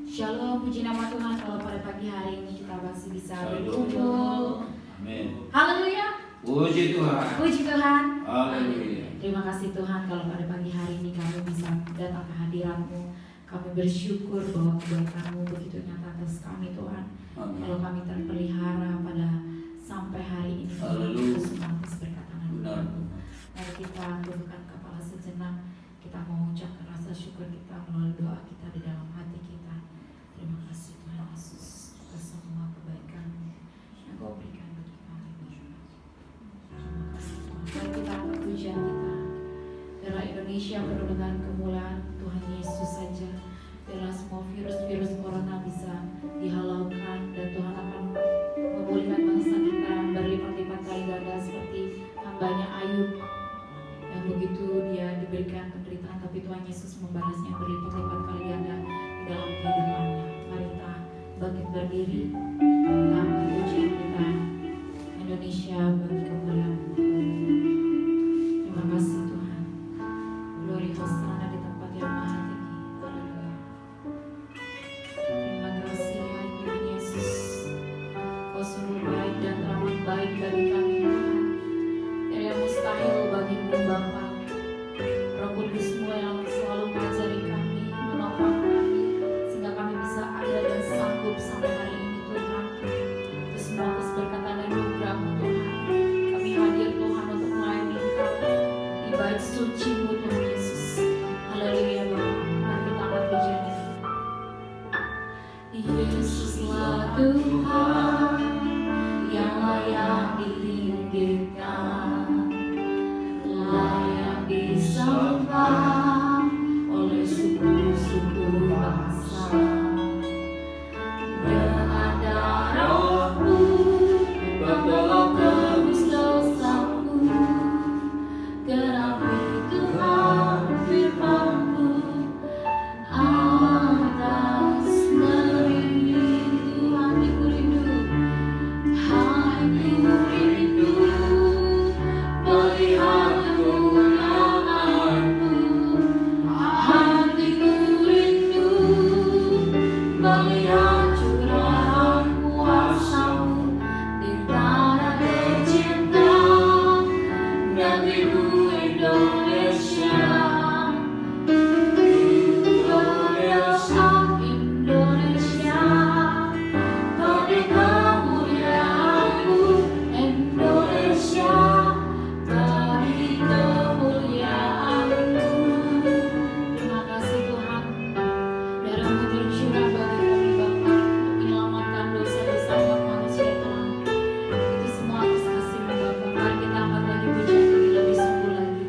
Shalom, puji nama Tuhan kalau pada pagi hari ini kita masih bisa berkumpul. Amin. Haleluya. Puji Tuhan. Puji Tuhan. Haleluya. Terima kasih Tuhan kalau pada pagi hari ini kami bisa datang ke hadirat-Mu. Kami bersyukur bahwa kebaikan-Mu begitu nyata atas kami Tuhan. Amin. Kalau kami terpelihara pada sampai hari ini, Haleluya. itu semua atas berkatan Benar. Mari kita tundukkan kepala sejenak. Kita mengucapkan rasa syukur kita melalui doa kita di dalam hati kita. Terima kasih Tuhan Yesus atas semua kebaikan-Mu yang Kau berikan bagi kami. Terima kasih Tuhan. Mari kita angkat pujian kita. Biarlah Indonesia penuh dengan kemuliaan Tuhan Yesus saja. Biarlah semua virus-virus corona bisa dihalaukan dan Tuhan akan memulihkan bangsa kita berlipat-lipat kali ganda seperti hambanya Ayub yang begitu dia diberikan penderitaan tapi Tuhan Yesus membalasnya berlipat-lipat kali ganda di dalam kehidupannya. Mari kita bangkit berdiri, kita angkat pujian kita. Indonesia bagi kemuliaan. Terima kasih Tuhan. Glory Hosana di tempat yang maha tinggi. Haleluya. Terima kasih ya Tuhan Yesus. Kau sungguh baik dan teramat baik bagi kami Tuhan. Tiada yang mustahil bagimu Bapa. Roh Kudus-Mu yang selalu mengajari kami, menopang kami, sehingga kami bisa ada dan sanggup sampai hari ini Tuhan. Itu semua atas berkatan dan anugerah-Mu Tuhan. Kami hadir Tuhan untuk melayani Engkau di bait suci-Mu Tuhan Yesus. Haleluya Bapa. Mari kita angkat pujian ini. Yesuslah Tuhan yang layak ditinggikan, layak disembah oleh suku-suku bangsa. Dengan darah-Mu membawa tebus dosaku, genapi Tuhan firman-Mu atas negeri. Tuhan ku rindu, hatiku rindu melihat kemuliaan-Mu. Hatiku rindu melihat curahan kuasa-Mu di tanah tercinta, negeriku Indonesia. Indonesia, beri kemuliaan-Mu. Indonesia, beri kemuliaan-Mu. Terima kasih Tuhan. Darah-Mu tercurah bagi kami Bapa untuk menyelamatkan dosa-dosa umat manusia Tuhan. Itu semua atas kasih-Mu Bapa. Mari kita angkat lagi pujian ini lebih sungguh lagi.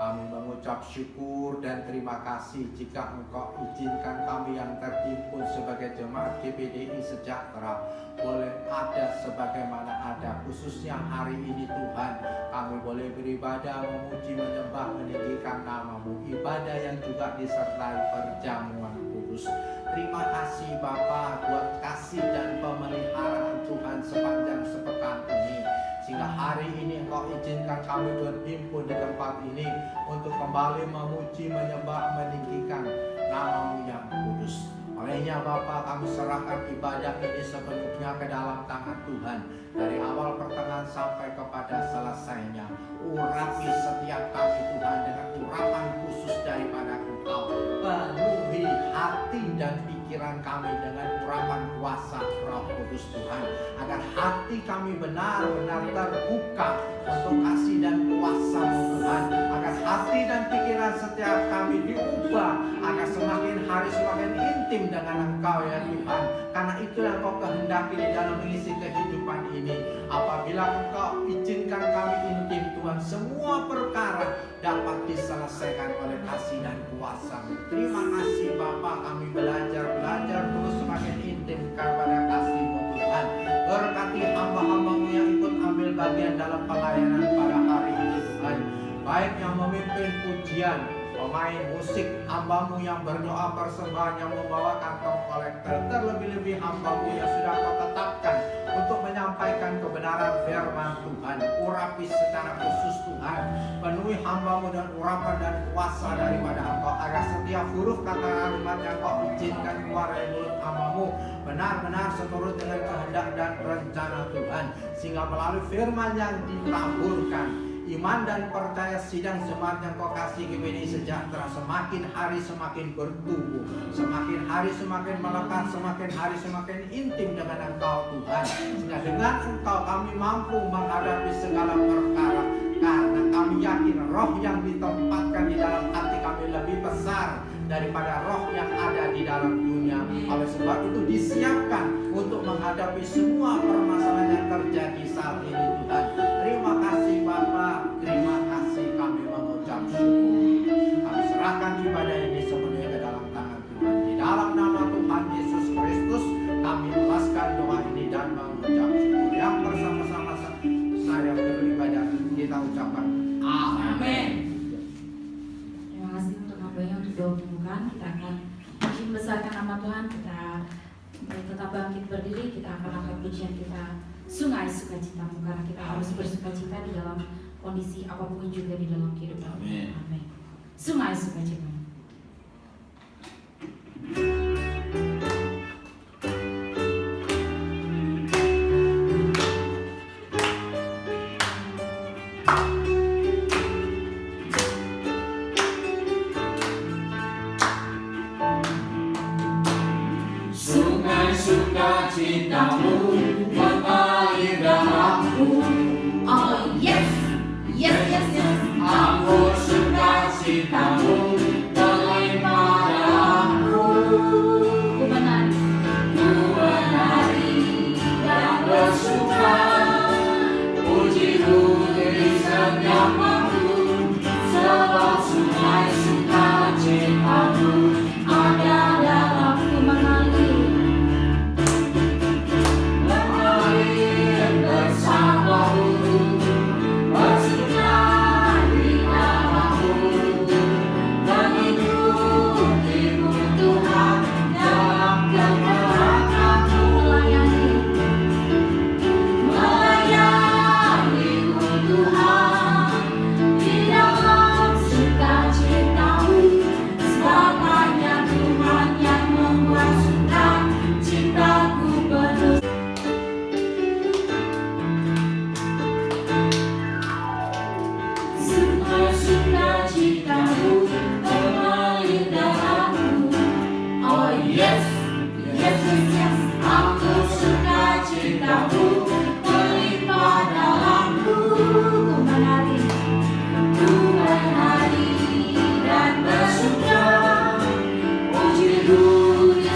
Kami mengucap syukur dan terima kasih jika Engkau izinkan kami yang terhimpun sebagai jemaat GPDI Sejahtera boleh ada sebagaimana ada, khususnya hari ini Tuhan kami boleh beribadah, memuji, menyembah, meninggikan nama-Mu, ibadah yang juga disertai perjamuan kudus. Terima kasih Bapa buat kasih dan pemeliharaan Tuhan sepanjang sepekan ini, sehingga hari ini Engkau izinkan kami berhimpun di tempat ini untuk kembali memuji, menyembah, meninggikan nama-Mu yang karunia Bapa, kami serahkan ibadah ini sepenuhnya ke dalam tangan Tuhan. Dari awal pertengahan sampai kepada selesainya, urapi setiap kami Tuhan dengan urapan khusus daripada Engkau. Penuhi hati dan pikiran kami dengan urapan kuasa Roh Kudus Tuhan, agar hati kami benar-benar terbuka untuk kasih dan kuasa-Mu Tuhan, agar hati dan pikiran setiap kami diubah, agar semakin hari semakin intim dengan Engkau ya Tuhan. Karena itulah Engkau kehendaki di dalam mengisi kehidupan ini. Apabila Engkau izinkan kami intim Tuhan, semua perkara dapat diselesaikan oleh kasih dan kuasa-Mu. Terima kasih Bapa, kami belajar terus semakin intim kepada kasih-Mu Tuhan. Berkati hamba-hamba-Mu yang ikut ambil bagian dalam pelayanan pada hari ini Tuhan, baik yang memimpin pujian, pemain musik, hamba-Mu yang berdoa persembahan, yang membawa kantong kolektor, terlebih-lebih hamba-Mu yang sudah Kau tetapkan untuk menyampaikan kebenaran firman Tuhan. Urapi secara khusus Tuhan, penuhi hamba-Mu dan urapan dan kuasa daripada Engkau, agar setiap huruf kata kalimat yang Kau izinkan keluar dari mulut hamba-Mu benar-benar seturut dengan kehendak dan rencana Tuhan, sehingga melalui firman yang ditaburkan, iman dan percaya sidang jemaat yang Kau kasih GPDI Sejahtera semakin hari semakin bertumbuh, semakin hari semakin melekat, semakin hari semakin intim dengan Engkau Tuhan, sehingga dengan Engkau kami mampu menghadapi segala perkara, karena kami yakin roh yang ditempatkan di dalam hati kami lebih besar daripada roh yang ada di dalam dunia. Oleh sebab itu disiapkan untuk menghadapi semua permasalahan yang terjadi saat ini Tuhan. Terima kasih Bapa, terima kasih, kami mengucap syukur. Kami serahkan ibadah ini sepenuhnya ke dalam tangan Tuhan. Di dalam nama Tuhan Yesus Kristus kami melepaskan doa ini dan mengucap syukur. Yang bersama-sama saya beribadah kita ucapkan amin. Terima kasih untuk hambanya untuk doa pembukaan. Kita akan puji membesarkan nama Tuhan. Kita tetap bangkit berdiri. Kita akan angkat pujian kita, Sungai Sukacitamu, karena kita harus bersukacita di dalam kondisi apapun juga di dalam kehidupan. Amin. Sungai Sukacitamu. Sukacitamu mengalir dalamku. Oh yes, yes, yes, yes. Anggur sukacitamu melimpah dalamku. Ku menari dan bersuka, puji-Mu di setiap waktu, sebab sungai sukacitamu ada dalamku. Bersamamu, bersuka di dalammu, mengikutimu Tuhan dalam kebenaran-Mu, melayanimu Tuhan di dalam sukacitamu, sebab hanya Tuhan yang membuat sukacitaku penuh. Sukacitamu mengalir dalamku. Oh yes, yes, yes, yes. Aku sukacitamu melimpah dalamku. Ku menari dan bersuka, puji-Mu di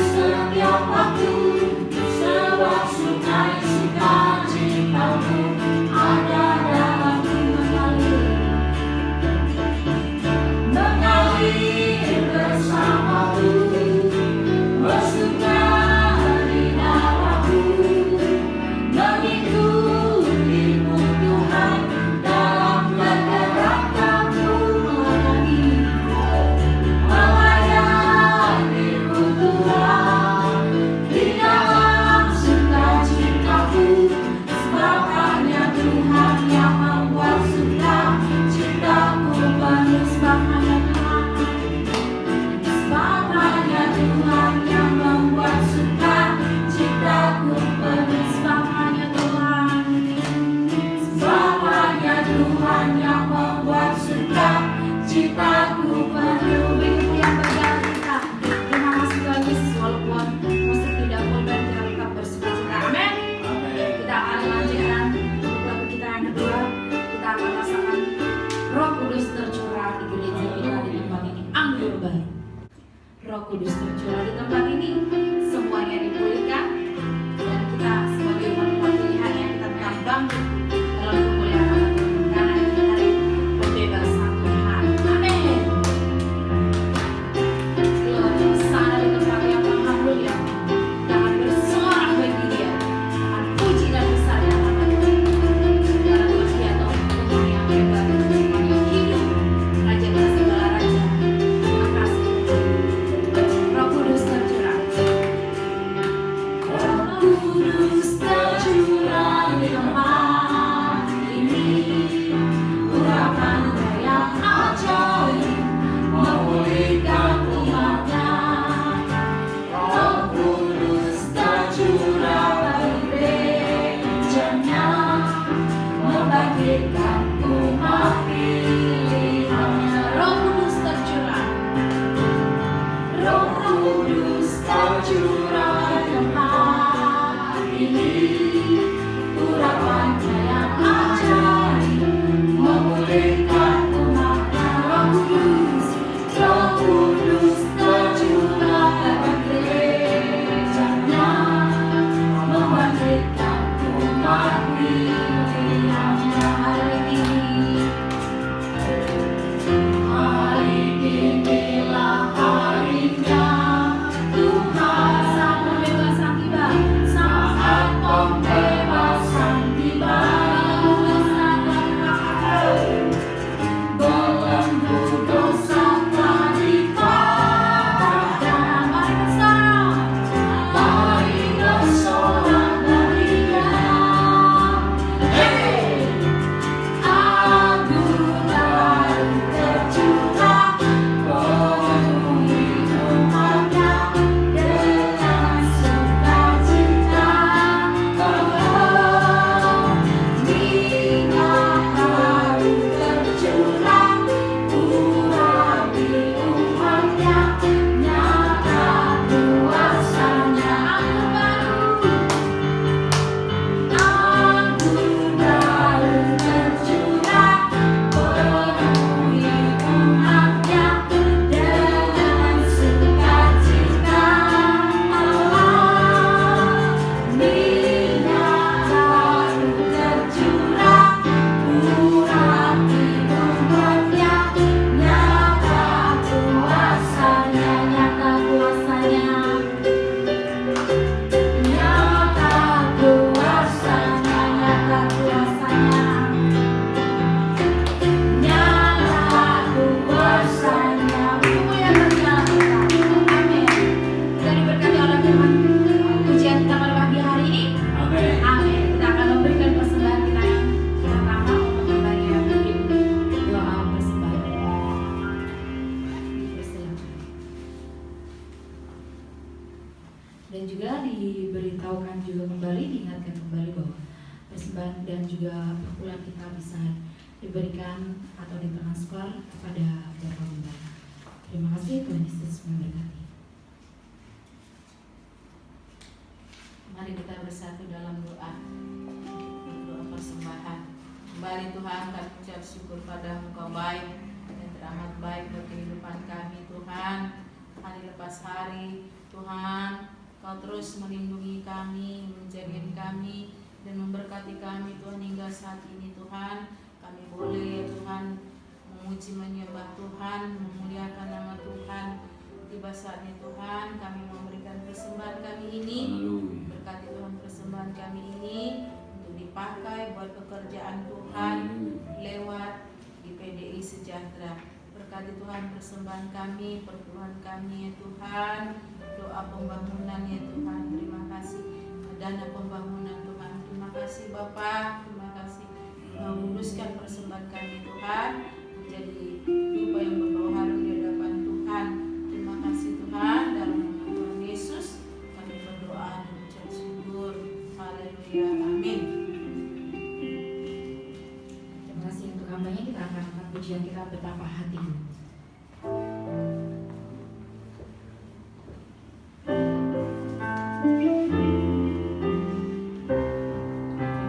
tercurah di tempat ini, semuanya dipulihkan, dan kita sebagai umat pilihan yang kita tetap bangkit dalam kemuliaan Allah Tuhan, karena ini hari pembebasan Tuhan. Amin. Keluar sana di tempat yang maha mulia, dengan bersorak bagi Dia, akan puji dan besarnya nama Tuhan. Karena Tuhan Dia Tuhan yang hebat, Tuhan yang hidup, Raja dari segala raja. Terima kasih. Roh Kudus tercurah. Roh Kudus tercurah di tempat ini, urapan yang ajaib memulihkan umatnya. Roh Kudus tercurah bagi gerejanya, membangkitkan umat pilihannya. Roh Kudus tercurah. Roh Kudus tercurah di tempat ini, urapannya yang ajaib memulihkan umatnya. Roh Kudus tercurah bagi gerejanya, membangkitkan umat pilihannya. Hari inilah harinya Tuhan, Saat pembebasan tiba, saat pembebasan tiba. Belenggu dosa telah dipatahkan. Mari bersorak beria. Hey! Anugerah tercurah penuhi umatnya dengan sukacita. Minyak baru tercurah urapi umatnya, nyata kuasanya. Anggur baru tercurah penuhi umatnya dengan sukacita. Minyak baru tercurah urapi umatnya, nyata kuasanya, nyata kuasanya. Nyata kuasanya, nyata kuasanya. Nyata kuasanya. Ibu yang terjadi, amin. Kita diberkati oleh firman pujian kita pada pagi hari ini. Amin. Amin. Kita akan memberikan persembahan kita yang pertama untuk membagi yang bikin doa persembahan. Persilakan. Dan juga diberitahukan juga kembali, diingatkan kembali bahwa persembahan dan juga perpuluhan kita bisa diberikan atau ditransfer kepada Bapak Gembala. Terima kasih, Tuhan Yesus memberkati. Mari kita bersatu dalam doa persembahan. Kembali Tuhan, kami ucap syukur padamu, Kau baik dan teramat baik buat kehidupan kami Tuhan. Hari lepas hari Tuhan, Kau terus melindungi kami, menjaga kami dan memberkati kami Tuhan hingga saat ini Tuhan. Kami boleh Tuhan memuji menyembah Tuhan, memuliakan nama Tuhan. Tiba saatnya Tuhan kami memberikan persembahan kami ini. Berkati Tuhan persembahan kami ini untuk dipakai buat pekerjaan Tuhan lewat di PDI Sejahtera. Berkati Tuhan persembahan kami, perpuluhan kami ya Tuhan, doa pembangunan ya Tuhan. Terima kasih dana pembangunan Tuhan. Terima kasih Bapak, terima kasih menguruskan persembahan kami Tuhan menjadi dupa yang berbau harum di hadapan Tuhan. Terima kasih Tuhan, dalam nama Tuhan Yesus kami berdoa dan ucap syukur. Haleluya, amin. Terima kasih untuk hambanya. Kita akan angkat pujian kita betapa hatiku.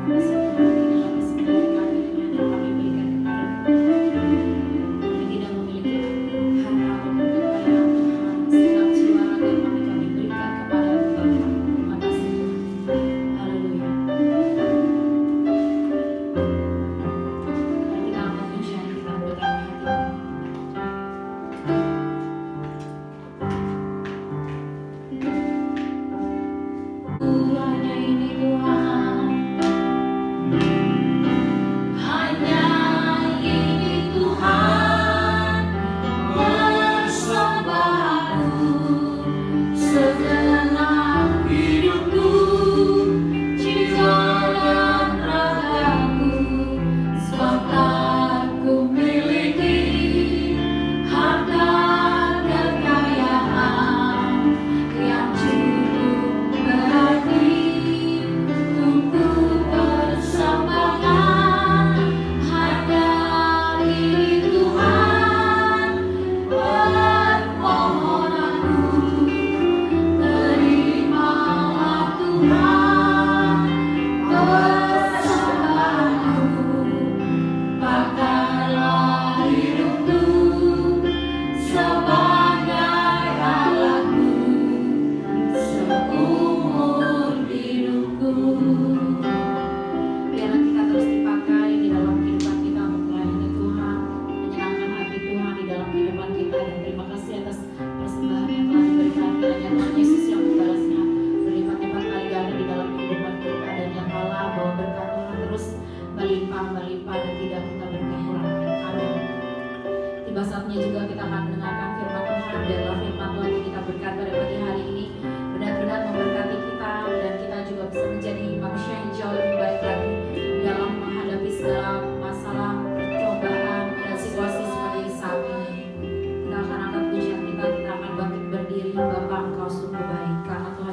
Terima kasih Tuhan,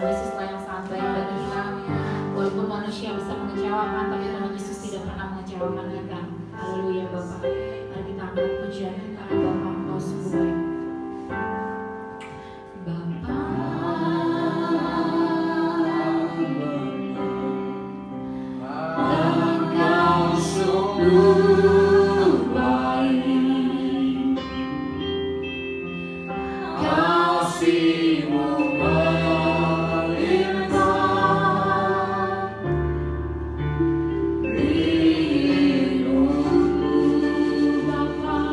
Tuhan Yesus lah yang sangat baik bagi kita. Walaupun manusia bisa mengecewakan, tapi Tuhan Yesus tidak pernah mengecewakan kita. Haleluya Bapa. Mari kita angkat pujian kita, Bapa Engkau sungguh baik. Bapa Engkau sungguh baik, kasih-Mu melimpah, lindungi Bapa.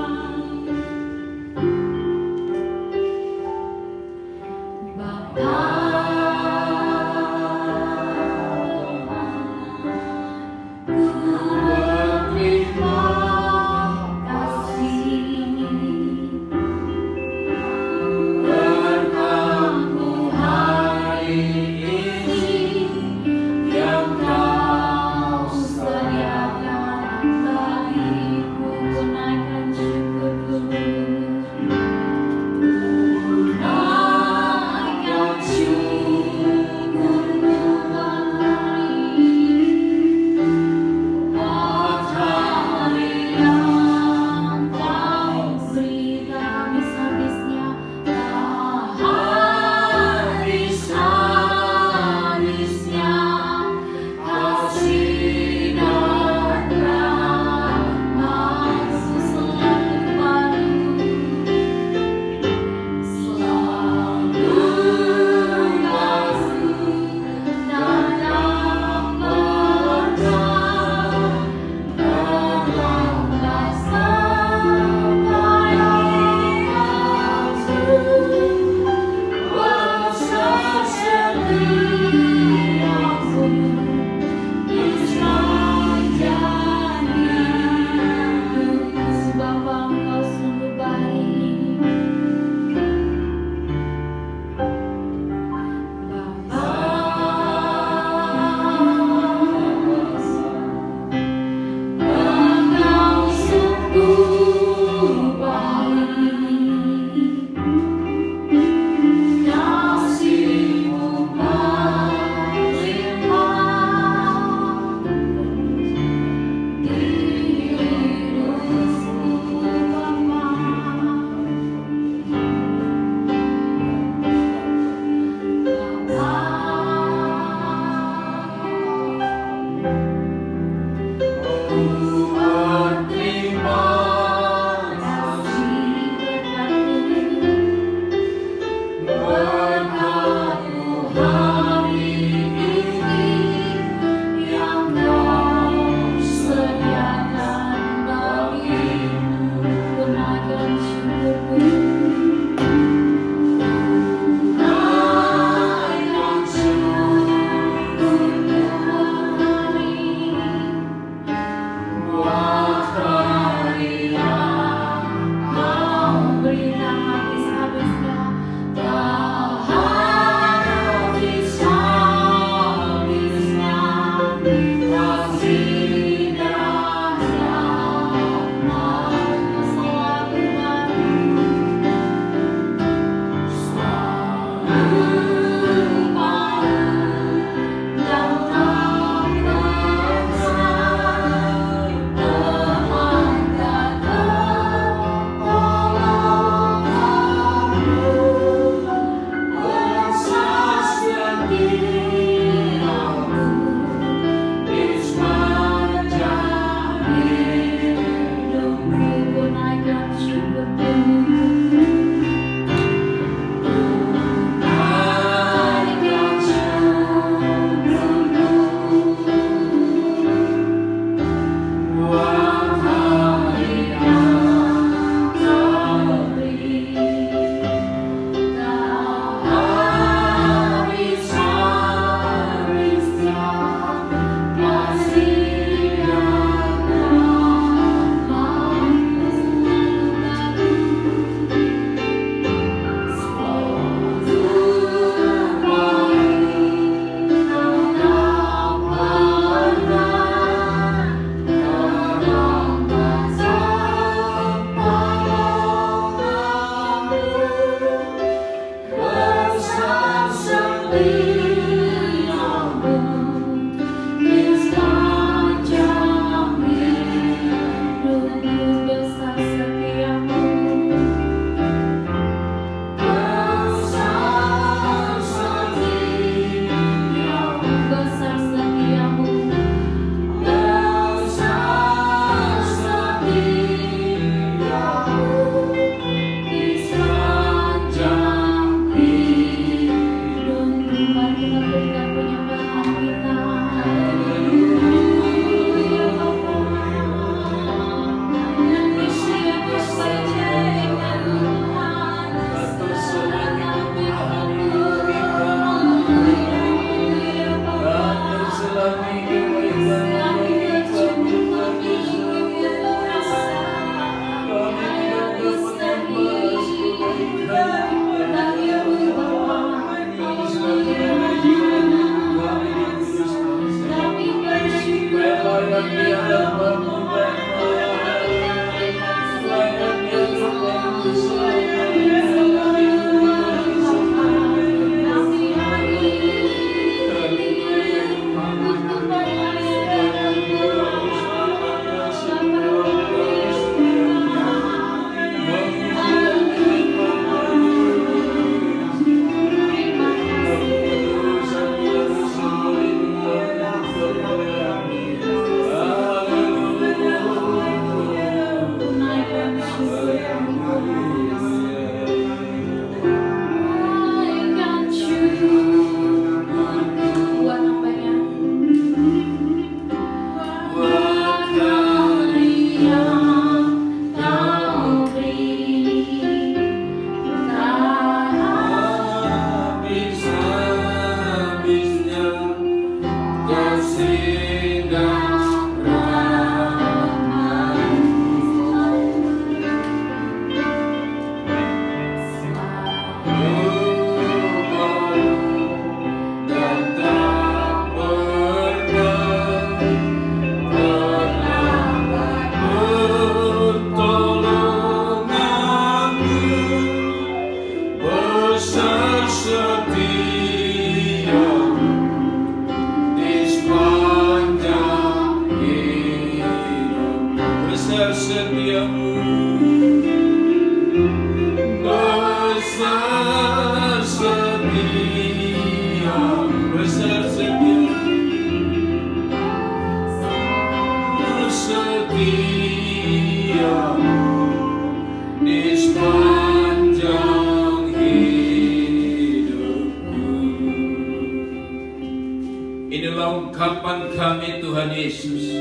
ungkapan kami Tuhan Yesus.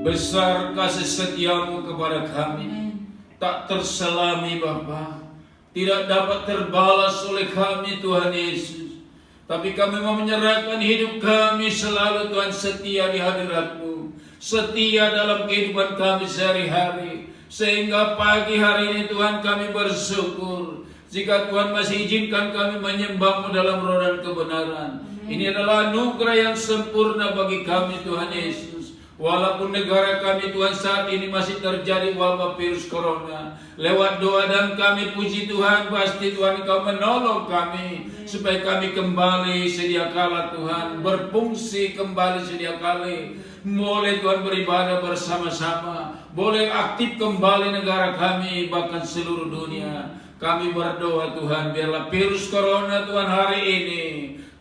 Besar kasih setiamu kepada kami, tak terselami Bapa, tidak dapat terbalas oleh kami Tuhan Yesus. Tapi kami mau menyerahkan hidup kami selalu Tuhan, setia di hadirat-Mu, setia dalam kehidupan kami sehari-hari. Sehingga pagi hari ini Tuhan kami bersyukur jika Tuhan masih izinkan kami menyembah-Mu dalam roh dan kebenaran. Ini adalah anugerah yang sempurna bagi kami Tuhan Yesus. Walaupun negara kami Tuhan saat ini masih terjadi wabah virus corona, lewat doa dan kami puji Tuhan, pasti Tuhan Engkau menolong kami supaya kami kembali sedia kala Tuhan, berfungsi kembali sedia kala. Boleh Tuhan beribadah bersama-sama, boleh aktif kembali negara kami, bahkan seluruh dunia. Kami berdoa Tuhan, biarlah virus corona Tuhan hari ini,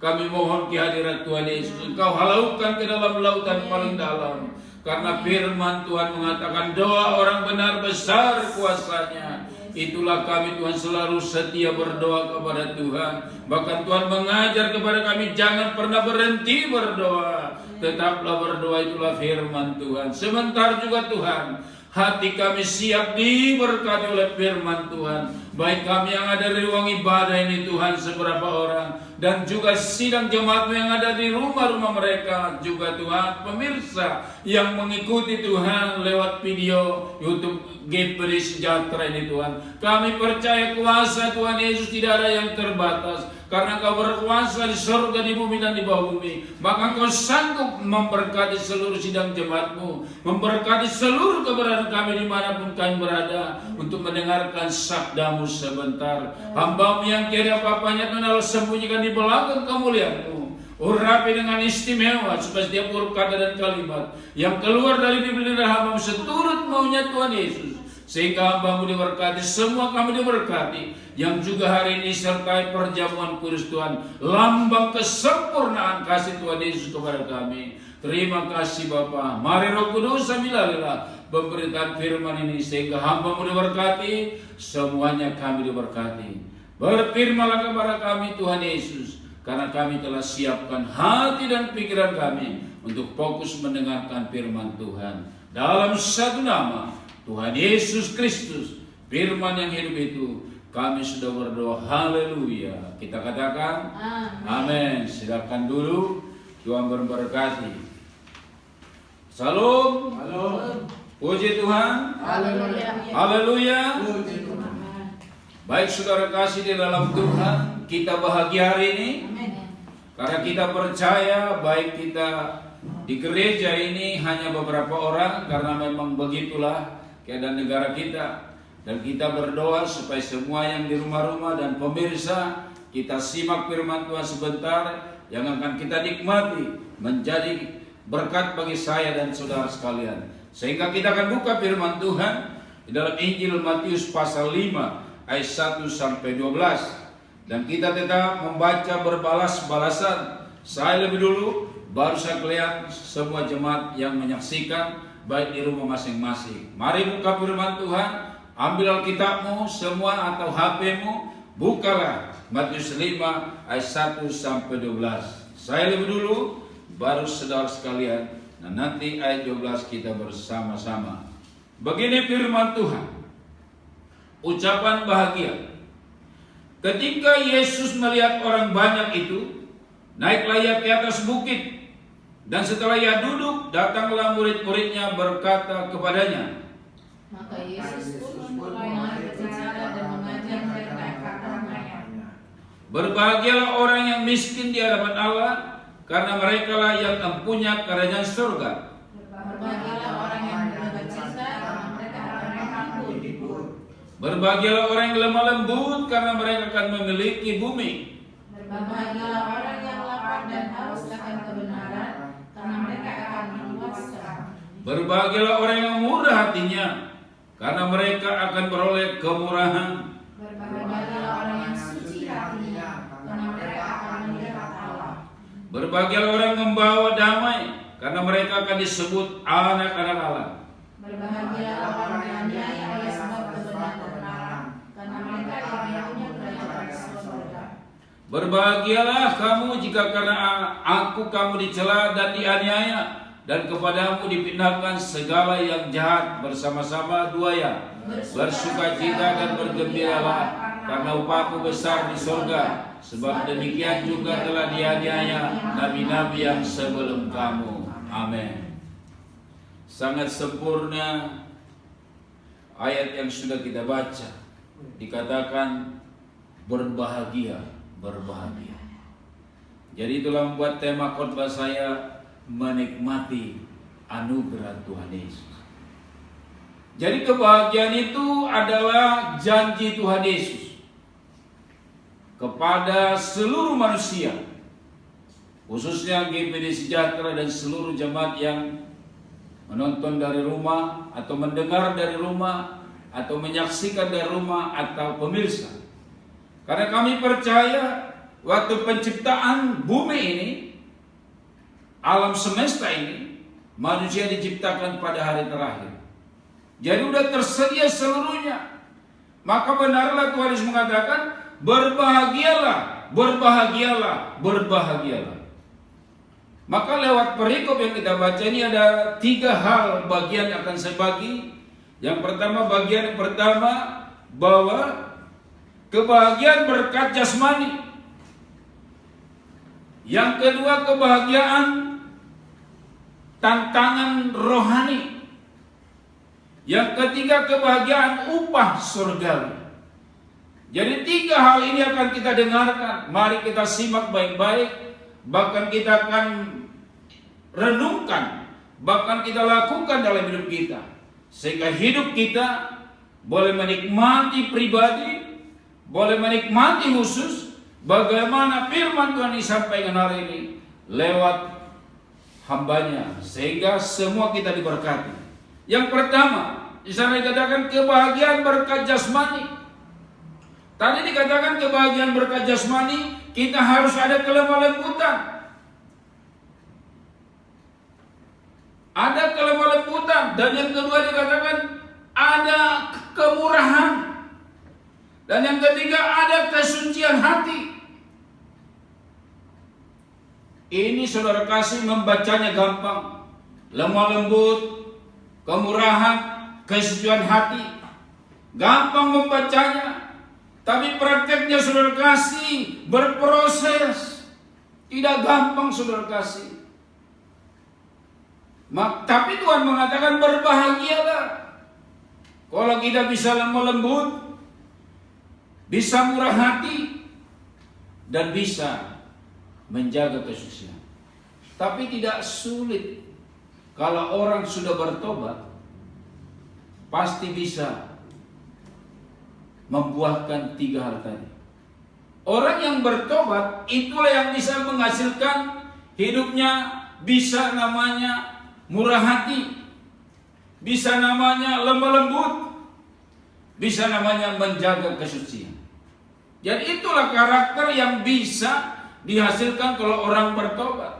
kami mohon ke hadirat Tuhan Yesus, Engkau halaukan ke dalam lautan paling dalam. Karena firman Tuhan mengatakan doa orang benar besar kuasanya. Itulah kami Tuhan selalu setia berdoa kepada Tuhan. Bahkan Tuhan mengajar kepada kami jangan pernah berhenti berdoa. Tetaplah berdoa, itulah firman Tuhan. Sebentar juga Tuhan, hati kami siap diberkati oleh firman Tuhan. Baik kami yang ada di ruang ibadah ini Tuhan seberapa orang, dan juga sidang jemaat yang ada di rumah-rumah mereka, juga Tuhan pemirsa yang mengikuti Tuhan lewat video YouTube GPD Sejahtera ini Tuhan. Kami percaya kuasa Tuhan Yesus tidak ada yang terbatas. karena Engkau berkuasa di surga, di bumi dan di bawah bumi. Maka Engkau sanggup memberkati seluruh sidang jemaat-Mu, memberkati seluruh keberadaan kami dimanapun kami berada, untuk mendengarkan sabda-Mu sebentar. Hamba-Mu yang tiada apa-apanya Tuhan sembunyikan di belakang kemuliaan-Mu. Urapi dengan istimewa supaya setiap huruf kata dan kalimat yang keluar dari bibir dan hamba-Mu seturut maunya Tuhan Yesus, sehingga hamba-Mu diberkati, semua kami diberkati, yang juga hari ini sertai perjamuan kudus Tuhan, lambang kesempurnaan kasih Tuhan Yesus kepada kami. Terima kasih Bapa. Mari Roh Kudus sambilalilah memberitakan firman ini, sehingga hamba-Mu diberkati, semuanya kami diberkati. Berfirmanlah kepada kami Tuhan Yesus, karena kami telah siapkan hati dan pikiran kami untuk fokus mendengarkan firman Tuhan. Dalam satu nama, Tuhan Yesus Kristus, firman yang hidup itu, kami sudah berdoa. Haleluya. Kita katakan amin. Silakan dulu. Tuhan memberkati. Salam. Puji Tuhan. Haleluya. Baik saudara kasih di dalam Tuhan, kita bahagia hari ini karena kita percaya baik kita di gereja ini hanya beberapa orang, karena memang begitulah keadaan negara kita. Dan kita berdoa supaya semua yang di rumah-rumah dan pemirsa, kita simak firman Tuhan sebentar yang akan kita nikmati, menjadi berkat bagi saya dan saudara sekalian. Sehingga kita akan buka firman Tuhan di dalam Injil Matius pasal 5 ayat 1 sampai 12, dan kita tetap membaca berbalas-balasan. Saya lebih dulu, baru saya lihat semua jemaat yang menyaksikan baik di rumah masing-masing. Mari buka firman Tuhan, ambil Alkitabmu semua atau HP-mu, bukalah Matius 5 ayat 1 sampai 12. Saya lebih dulu, baru saudara sekalian, dan nanti ayat 12 kita bersama-sama. Begini firman Tuhan. Ucapan bahagia. Ketika Yesus melihat orang banyak itu, naiklah ia ke atas bukit, dan setelah ia duduk, datanglah murid-muridnya berkata kepadanya. Maka Yesus pun mulai berbicara dan mengajar mereka kata-katanya. Berbahagialah orang yang miskin di hadapan Allah, karena merekalah yang mempunyai kerajaan surga. Berbahagialah orang yang berduka cita, karena mereka akan menghibur. Berbahagialah orang yang lemah lembut, karena mereka akan memiliki bumi. Berbahagialah orang yang lapar dan haus akan kebenaran, karena mereka akan berkuasa. Berbahagialah orang yang murah hatinya, karena mereka akan beroleh kemurahan. Berbahagialah orang yang suci hatinya, karena mereka akan melihat Allah. Berbahagialah orang yang membawa damai, karena mereka akan disebut anak-anak Allah. Berbahagialah orang yang dianiaya oleh sebab kebenaran, karena mereka yang punya kerajaan surga. Berbahagialah kamu jika karena aku kamu dicela dan dianiaya, dan kepadamu dipindahkan segala yang jahat. Bersama-sama dua ya, bersukacita dan bergembiralah, karena upahmu besar di surga. Sebab demikian juga telah dianiaya nabi-nabi yang sebelum kamu. Amin. Sangat sempurna ayat yang sudah kita baca. Dikatakan berbahagia, berbahagia. Jadi itulah membuat tema khotbah saya, menikmati anugerah Tuhan Yesus. Jadi kebahagiaan itu adalah janji Tuhan Yesus kepada seluruh manusia, khususnya GPD Sejahtera dan seluruh jemaat yang menonton dari rumah atau mendengar dari rumah atau menyaksikan dari rumah atau pemirsa. Karena kami percaya waktu penciptaan bumi ini, alam semesta ini, manusia diciptakan pada hari terakhir. Jadi sudah tersedia seluruhnya. Maka benarlah Tuhan Yesus mengatakan, berbahagialah, berbahagialah, berbahagialah. Maka lewat perikop yang kita baca ini ada 3 hal bagian yang akan saya bagi. Yang pertama, bagian pertama bahwa kebahagiaan berkat jasmani. Yang kedua, kebahagiaan tantangan rohani. Yang ketiga, kebahagiaan upah surgawi. Jadi 3 hal ini akan kita dengarkan. Mari kita simak baik-baik, bahkan kita akan renungkan, bahkan kita lakukan dalam hidup kita, sehingga hidup kita boleh menikmati pribadi, boleh menikmati khusus bagaimana firman Tuhan disampaikan hari ini lewat hambanya, sehingga semua kita diberkati. Yang pertama, di sana dikatakan kebahagiaan berkat jasmani. Tadi dikatakan kebahagiaan berkat jasmani, kita harus ada kelemah lembutan. Ada kelemah lembutan. Dan yang kedua dikatakan ada kemurahan. Dan yang ketiga ada kesucian hati. Ini saudara kasih membacanya gampang. Lemah lembut, kemurahan, kesucian hati. Gampang membacanya. Tapi prakteknya saudara kasih berproses. Tidak gampang saudara kasih. Tapi Tuhan mengatakan berbahagialah kalau kita bisa lemah lembut, bisa murah hati, dan bisa menjaga kesucian. Tapi tidak sulit. Kalau orang sudah bertobat, pasti bisa membuahkan 3 hal tadi. Orang yang bertobat itulah yang bisa menghasilkan hidupnya, bisa namanya murah hati, bisa namanya lemah lembut, bisa namanya menjaga kesucian. Jadi itulah karakter yang bisa dihasilkan kalau orang bertobat.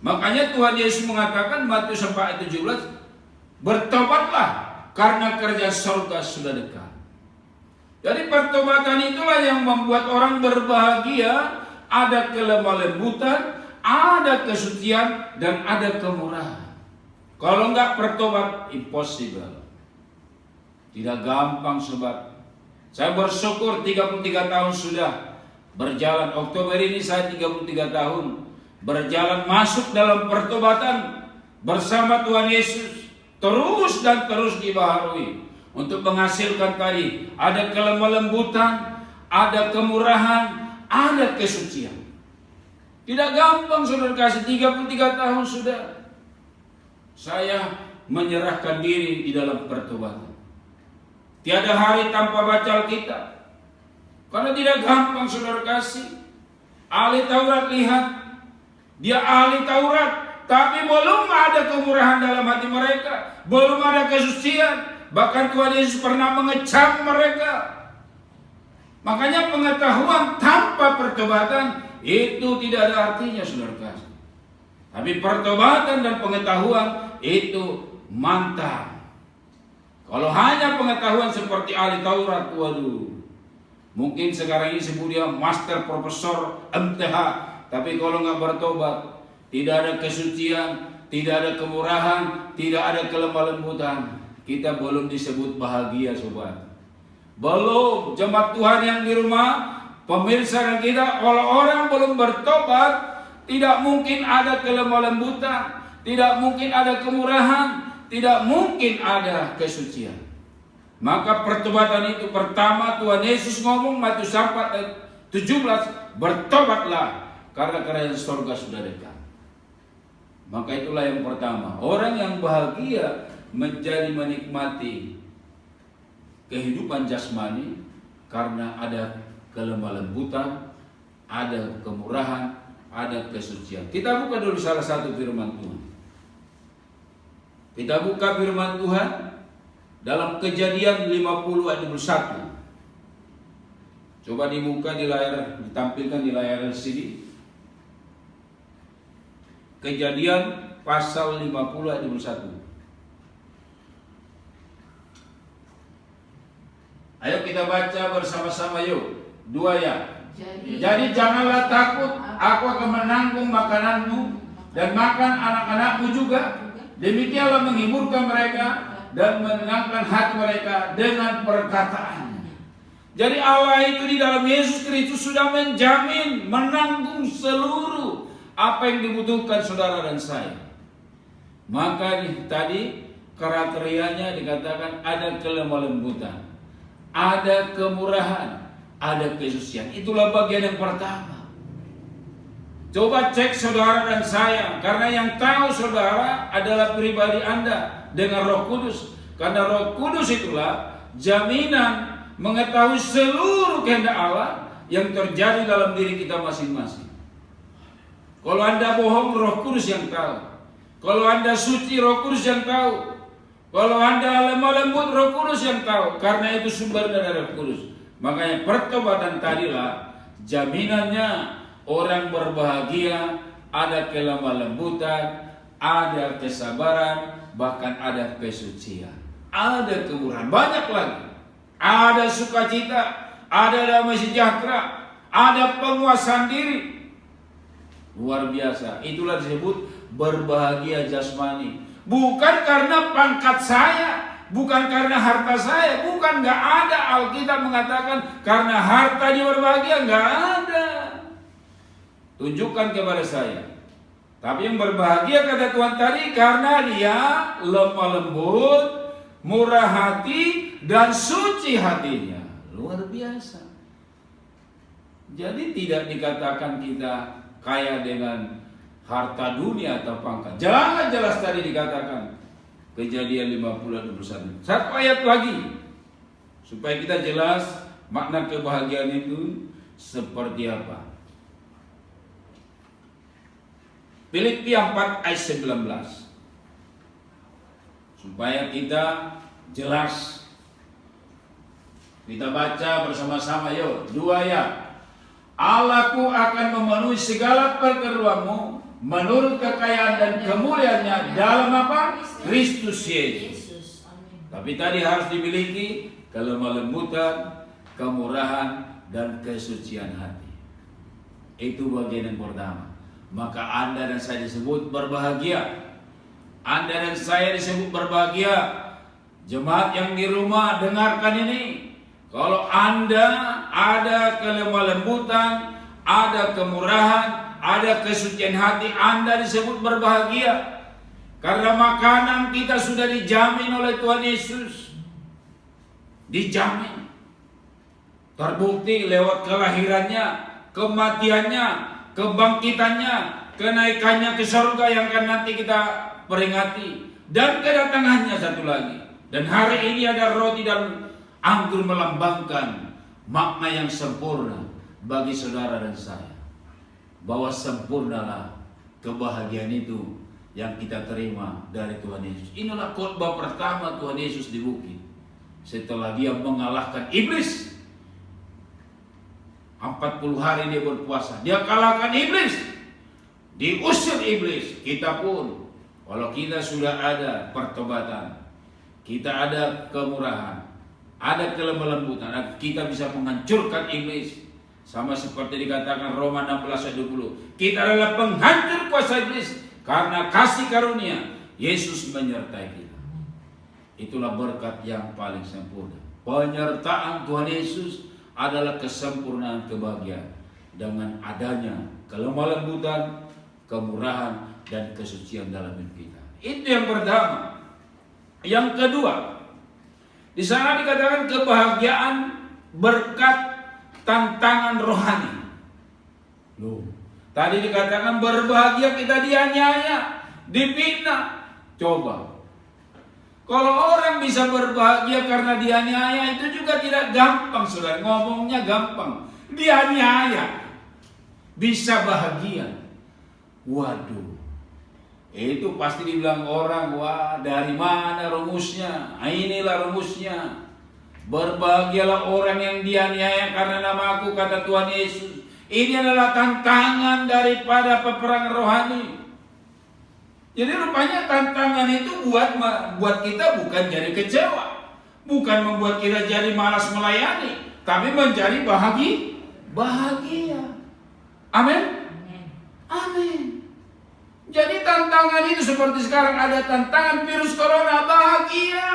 Makanya Tuhan Yesus mengatakan Matius 4:17, bertobatlah karena kerajaan surga sudah dekat. Jadi pertobatan itulah yang membuat orang berbahagia, ada kelemah lembutan, ada kesucian, dan ada kemurahan. Kalau enggak pertobat, impossible. Tidak gampang sobat. Saya bersyukur 33 tahun sudah berjalan. Oktober ini saya 33 tahun berjalan masuk dalam pertobatan bersama Tuhan Yesus. Terus dan terus dibaharui. Untuk menghasilkan tadi ada kelemah lembutan, ada kemurahan, ada kesucian. Tidak gampang saudara kasih, 33 tahun sudah saya menyerahkan diri di dalam pertobatan. Tiada hari tanpa baca Alkitab. Karena tidak gampang saudara kasih. Ahli Taurat lihat, dia ahli Taurat, tapi belum ada kemurahan dalam hati mereka, belum ada kesucian. Bahkan Tuhan Yesus pernah mengecam mereka. Makanya pengetahuan tanpa pertobatan itu tidak ada artinya saudara kasih. Tapi pertobatan dan pengetahuan itu mantap. Kalau hanya pengetahuan seperti ahli Taurat, waduh, mungkin sekarang ini sebut dia master profesor MTH. Tapi kalau nggak bertobat, tidak ada kesucian, tidak ada kemurahan, tidak ada kelemah lembutan, kita belum disebut bahagia sobat. Belum. Jemaat Tuhan yang di rumah, pemirsa kita, kalau orang belum bertobat, tidak mungkin ada kelemah lembutan, tidak mungkin ada kemurahan, tidak mungkin ada kesucian. Maka pertobatan itu pertama Tuhan Yesus ngomong Matius 4:17, bertobatlah karena kerajaan surga sudah dekat. Maka itulah yang pertama. Orang yang bahagia menjadi menikmati kehidupan jasmani karena ada kelemah lembutan, ada kemurahan, ada kesucian. Kita buka dulu salah satu firman Tuhan. Kita buka firman Tuhan dalam Kejadian 50 ayat 21. Coba dibuka di layar, ditampilkan di layar LCD. Kejadian pasal 50 ayat 21. Ayo kita baca bersama-sama yuk. 2 ya. Jadi janganlah takut, aku akan menanggung makananmu dan makan anak-anakmu juga. Demikianlah menghiburkan mereka dan menenangkan hati mereka dengan perkataan. Jadi Allah itu di dalam Yesus Kristus sudah menjamin, menanggung seluruh apa yang dibutuhkan saudara dan saya. Maka tadi kriterianya dikatakan ada kelemah lembutan, ada kemurahan, ada kesucian. Itulah bagian yang pertama. Coba cek saudara dan saya, karena yang tahu saudara adalah pribadi Anda dengan Roh Kudus. Karena Roh Kudus itulah jaminan mengetahui seluruh kehendak Allah yang terjadi dalam diri kita masing-masing. Kalau Anda bohong, Roh Kudus yang tahu. Kalau Anda suci, Roh Kudus yang tahu. Kalau Anda lemah lembut, Roh Kudus yang tahu. Karena itu sumbernya dari Roh Kudus. Makanya pertobatan tadilah jaminannya orang berbahagia, ada kelemah lembutan, ada kesabaran, bahkan ada kesucian, ada kemurahan, banyak lagi. Ada sukacita, ada damai sejahtera, ada penguasaan diri. Luar biasa. Itulah disebut berbahagia jasmani. Bukan karena pangkat saya, bukan karena harta saya, bukan, nggak ada. Alkitab mengatakan karena harta dia berbahagia, nggak ada. Tunjukkan kepada saya. Tapi yang berbahagia kata Tuhan tadi karena dia lemah lembut, murah hati, dan suci hatinya. Luar biasa. Jadi tidak dikatakan kita kaya dengan harta dunia atau pangkat. Jelas tadi dikatakan Kejadian 50:21. Satu ayat lagi supaya kita jelas makna kebahagiaan itu seperti apa. Filipi 4 ayat 19. Supaya kita jelas. Kita baca bersama-sama yuk. 2 ayat. Allahku akan memenuhi segala perkeluarmu menurut kekayaan dan kemuliaannya dalam apa? Kristus Yesus. Tapi tadi harus dimiliki kelemah lembutan, kemurahan, dan kesucian hati. Itu bagian yang pertama. Maka Anda dan saya disebut berbahagia. Anda dan saya disebut berbahagia. Jemaat yang di rumah dengarkan ini. Kalau Anda ada kelemah lembutan, ada kemurahan, ada kesucian hati, Anda disebut berbahagia. Karena makanan kita sudah dijamin oleh Tuhan Yesus. Dijamin. Terbukti lewat kelahirannya, kematiannya, kebangkitannya, kenaikannya ke surga yang akan nanti kita peringati, dan kedatangannya satu lagi. Dan hari ini ada roti dan anggur melambangkan makna yang sempurna bagi saudara dan saya, bahwa sempurnalah kebahagiaan itu yang kita terima dari Tuhan Yesus. Inilah khotbah pertama Tuhan Yesus di bukit setelah dia mengalahkan iblis. 40 hari dia berpuasa, dia kalahkan iblis, diusir iblis. Kita pun, kalau kita sudah ada pertobatan, kita ada kemurahan, ada kelemah lembutan, kita bisa menghancurkan iblis. Sama seperti dikatakan Roma 16 ayat 20, kita adalah penghancur kuasa iblis karena kasih karunia Yesus menyertai kita. Itulah berkat yang paling sempurna. Penyertaan Tuhan Yesus adalah kesempurnaan kebahagiaan dengan adanya kelemah lembutan, kemurahan, dan kesucian dalam hidup kita. Itu yang pertama. Yang kedua, di sana dikatakan kebahagiaan berkat tantangan rohani. Loh, tadi dikatakan berbahagia kita dianiaya, difitnah. Coba. Kalau orang bisa berbahagia karena dianiaya, itu juga tidak gampang, saudara. Ngomongnya gampang. Dianiaya bisa bahagia. Waduh, itu pasti dibilang orang, wah dari mana rumusnya? Inilah rumusnya. Berbahagialah orang yang dianiaya karena nama aku, kata Tuhan Yesus. Ini adalah tantangan daripada peperangan rohani. Jadi rupanya tantangan itu buat kita bukan jadi kecewa, bukan membuat kita jadi malas melayani, tapi menjadi bahagia. Amin. Amin. Jadi tantangan itu seperti sekarang ada tantangan virus corona, bahagia.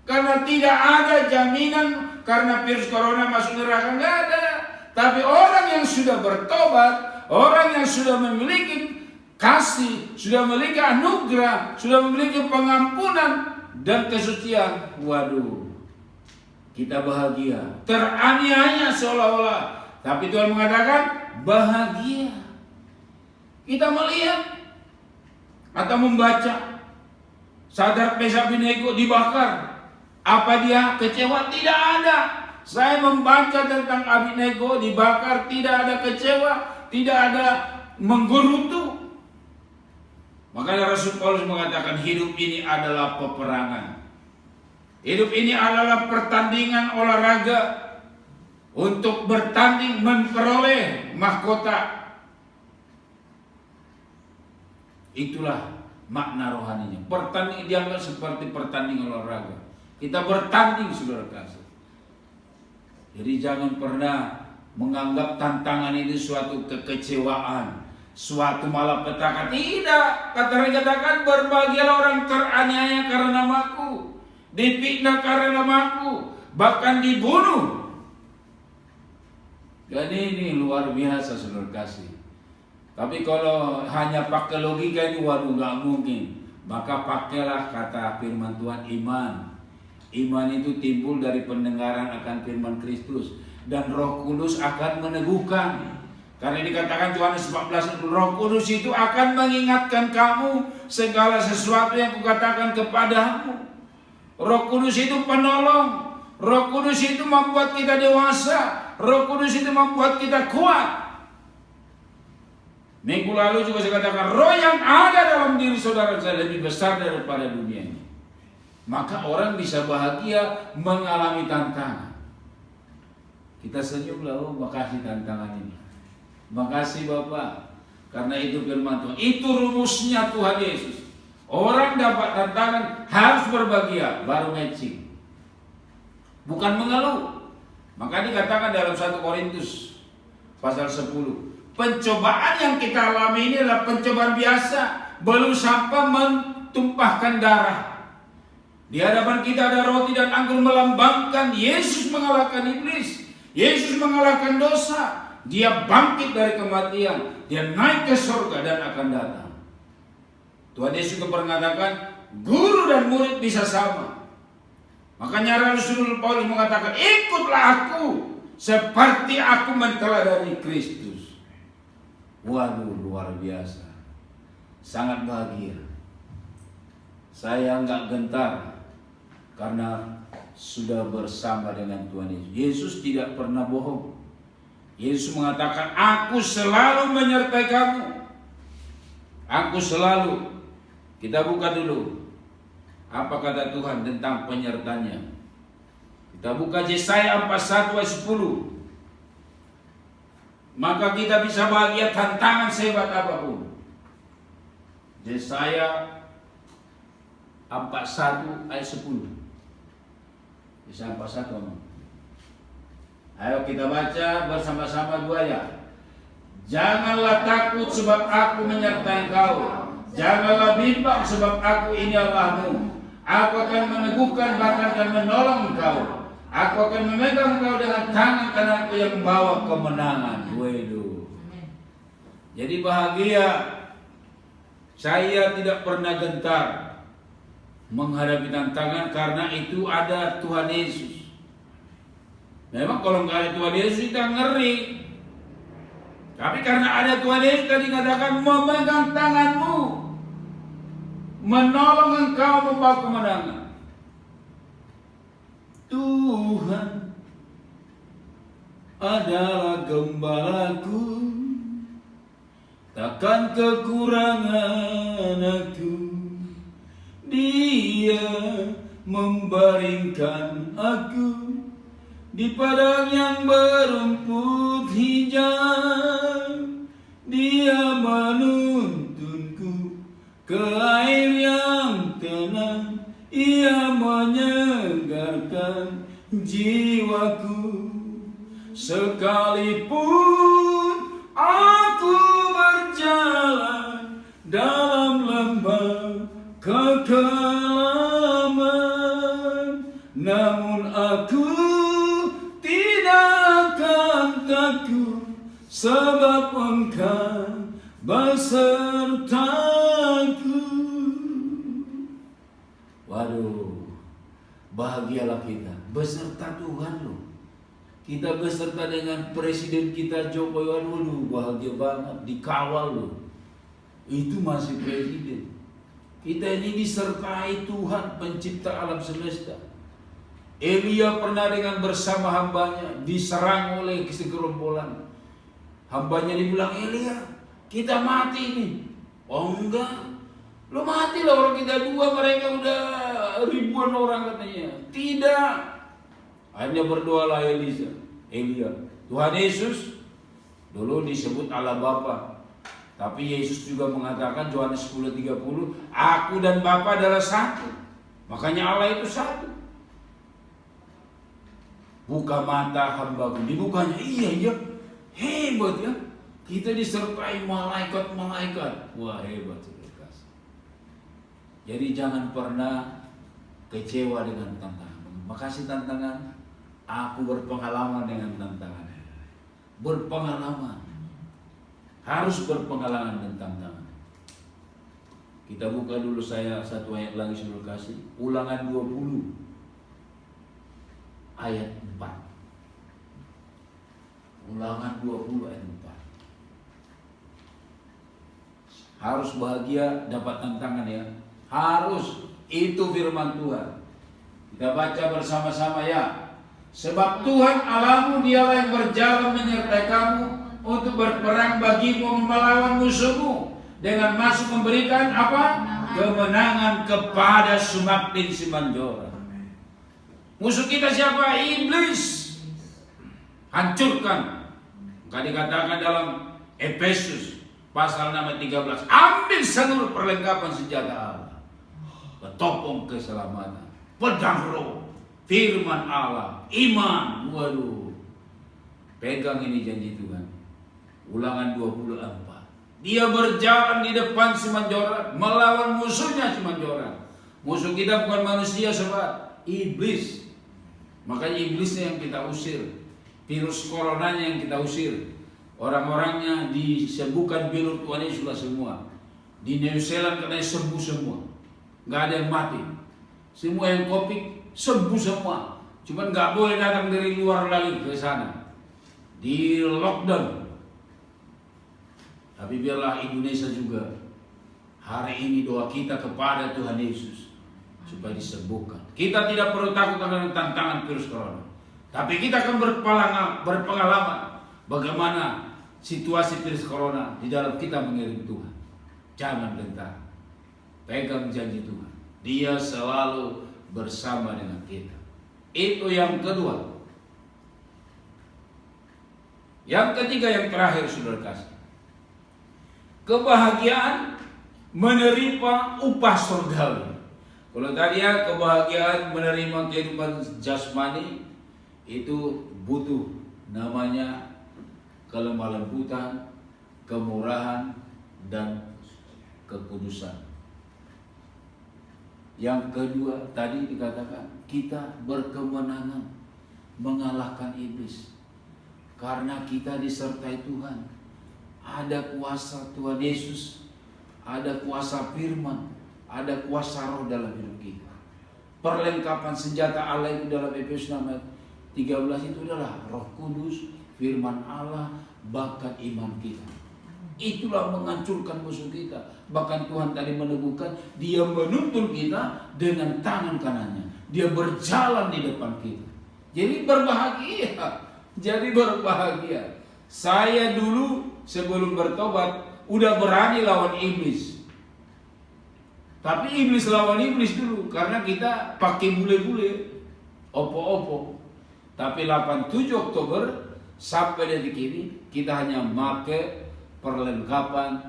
Karena tidak ada jaminan karena virus corona masuk neraka, nggak ada. Tapi orang yang sudah bertobat, orang yang sudah memiliki kasih, sudah memiliki anugerah, sudah memiliki pengampunan dan kesucian, waduh, kita bahagia. Teraniaya seolah-olah, tapi Tuhan mengatakan bahagia. Kita melihat atau membaca Sadrak, Mesak, Abednego dibakar. Apa dia kecewa? Tidak ada. Saya membaca tentang Abednego dibakar, tidak ada kecewa, tidak ada menggerutu. Makanya Rasul Paulus mengatakan hidup ini adalah peperangan. Hidup ini adalah pertandingan olahraga untuk bertanding memperoleh mahkota. Itulah makna rohaninya. Pertanding dianggap seperti pertandingan olahraga. Kita bertanding, saudara kasih. Jadi jangan pernah menganggap tantangan ini suatu kekecewaan, suatu malapetaka. Tidak, katakan berbahagialah orang teraniaya karena namaku, difitnah karena namaku, bahkan dibunuh. Dan ini luar biasa, saudara kasih. Tapi kalau hanya pakai logika ini, waduh nggak mungkin. Maka pakailah kata firman Tuhan, iman. Iman itu timbul dari pendengaran akan firman Kristus, dan Roh Kudus akan meneguhkan. Karena dikatakan Yohanes 14, Roh Kudus itu akan mengingatkan kamu segala sesuatu yang kukatakan kepadamu. Roh Kudus itu penolong. Roh Kudus itu membuat kita dewasa. Roh Kudus itu membuat kita kuat. Minggu lalu juga saya katakan, roh yang ada dalam diri saudara saya lebih besar daripada dunia ini. Maka orang bisa bahagia mengalami tantangan. Kita senyumlah, oh makasih tantangan ini. Makasih Bapak, karena itu firman Tuhan. Itu rumusnya Tuhan Yesus. Orang dapat tantangan harus berbahagia, baru matching. Bukan mengeluh. Maka dikatakan dalam 1 Korintus pasal 10. Pencobaan yang kita alami ini adalah pencobaan biasa, belum sampai mentumpahkan darah. Di hadapan kita ada roti dan anggur melambangkan Yesus mengalahkan iblis, Yesus mengalahkan dosa. Dia bangkit dari kematian, dia naik ke surga dan akan datang. Tuhan Yesus juga mengatakan guru dan murid bisa sama. Makanya Rasul Paulus mengatakan, ikutlah aku seperti aku menteladani Kristus. Waduh, luar biasa. Sangat bahagia. Saya enggak gentar karena sudah bersama dengan Tuhan Yesus. Yesus tidak pernah bohong. Yesus mengatakan, aku selalu menyertai kamu. Aku selalu. Kita buka dulu. Apa kata Tuhan tentang penyertanya? Kita buka Yesaya 41 ayat 10. Maka kita bisa bahagia tantangan sehebat apapun. Yesaya 41 ayat 10. Yesaya 41 omong. Ayo kita baca bersama-sama 2 ayat. Janganlah takut sebab aku menyertai engkau. Janganlah bimbang sebab aku ini Allahmu. Aku akan meneguhkan bahkan akan menolong engkau. Aku akan memegang engkau dengan tangan kananku yang membawa kemenangan. Waduh. Jadi bahagia. Saya tidak pernah gentar menghadapi tantangan karena itu ada Tuhan Yesus. Memang kalau nggak ada Tuhan Yesus kita ngeri. Tapi karena ada Tuhan Yesus tadi katakan memegang tanganmu, menolong engkau membawa kemenangan. Tuhan adalah gembalaku, takkan kekurangan aku. Dia membaringkan aku di padang yang berumput hijau. Dia menuntunku ke air yang tenang. Ia menyegarkan jiwaku. Sekalipun aku berjalan dalam lembah kekelaman, namun aku tidak akan takut, sebab Engkau besertaku. Waduh, bahagialah kita. beserta Tuhan loh. Kita beserta dengan presiden kita Jokowi, waduh bahagia banget, dikawal loh. Itu masih presiden. Kita ini disertai Tuhan pencipta alam semesta. Elia pernah dengan bersama hambanya diserang oleh segerombolan. Hambanya dibilang, Elia, kita mati nih. Oh enggak, lo mati lah, orang kita dua, mereka udah ribuan orang katanya. Tidak. Hanya berdoalah Elia. Tuhan Yesus dulu disebut Allah Bapa. Tapi Yesus juga mengatakan Yohanes 10:30, aku dan Bapa adalah satu. Makanya Allah itu satu. Buka mata hambaku, dibukanya. Iya, hebat ya. Kita disertai malaikat-malaikat. Wah hebat saudara. Jadi jangan pernah kecewa dengan tantangan. Makasih tantangan. Aku berpengalaman dengan tantangan. Berpengalaman. Harus berpengalaman dengan tantangan. Kita buka dulu saya satu ayat lagi saudara kasih. Ulangan 20 ayat 4. Ulangan 20 ayat 4. Harus bahagia dapat tantangan ya. Harus. Itu firman Tuhan. Kita baca bersama-sama ya. Sebab Tuhan Allahmu dialah yang berjalan menyertai kamu untuk berperang bagimu melawan musuhmu dengan masuk memberikan apa? Kemenangan kepada Sumakdin Simanjora. Musuh kita siapa? Iblis. Hancurkan. Maka dikatakan dalam Efesus pasal 13, ambil seluruh perlengkapan senjata Allah, ketopong keselamatan, pedang roh, firman Allah, iman. Waduh, pegang ini janji Tuhan. Ulangan 24. Dia berjalan di depan Simanjora melawan musuhnya Simanjora. Musuh kita bukan manusia sobat, iblis. Makanya iblisnya yang kita usir, virus coronanya yang kita usir. Orang-orangnya disembuhkan bilur Tuhan Yesus sudah semua. Di New Zealand katanya sembuh semua, nggak ada yang mati. Semua yang COVID sembuh semua. Cuman nggak boleh datang dari luar lagi ke sana. Di lockdown. Tapi biarlah Indonesia juga hari ini doa kita kepada Tuhan Yesus supaya disembuhkan. Kita tidak perlu takut dengan tantangan virus corona. Tapi kita akan berpengalaman bagaimana situasi virus corona di dalam kita mengiring Tuhan. Jangan gentar. Pegang janji Tuhan. Dia selalu bersama dengan kita. Itu yang kedua. Yang ketiga, yang terakhir saudara kasih. Kebahagiaan menerima upah surgawi. Kalau tadi ya kebahagiaan menerima kehidupan jasmani itu butuh namanya kelemah lembutan, kemurahan, dan kekudusan. Yang kedua tadi dikatakan kita berkemenangan mengalahkan iblis karena kita disertai Tuhan. Ada kuasa Tuhan Yesus, ada kuasa firman, ada kuasa roh dalam hidup kita. Perlengkapan senjata Allah itu dalam Efesus 13 itu adalah Roh Kudus, firman Allah, bakat iman kita. Itulah menghancurkan musuh kita. Bahkan Tuhan tadi meneguhkan, dia menuntun kita dengan tangan kanannya. Dia berjalan di depan kita. Jadi berbahagia. Saya dulu sebelum bertobat udah berani lawan iblis. Tapi iblis lawan iblis dulu karena kita pakai bule-bule, opo-opo. Tapi 8-7 Oktober sampai detik ini kita hanya pakai perlengkapan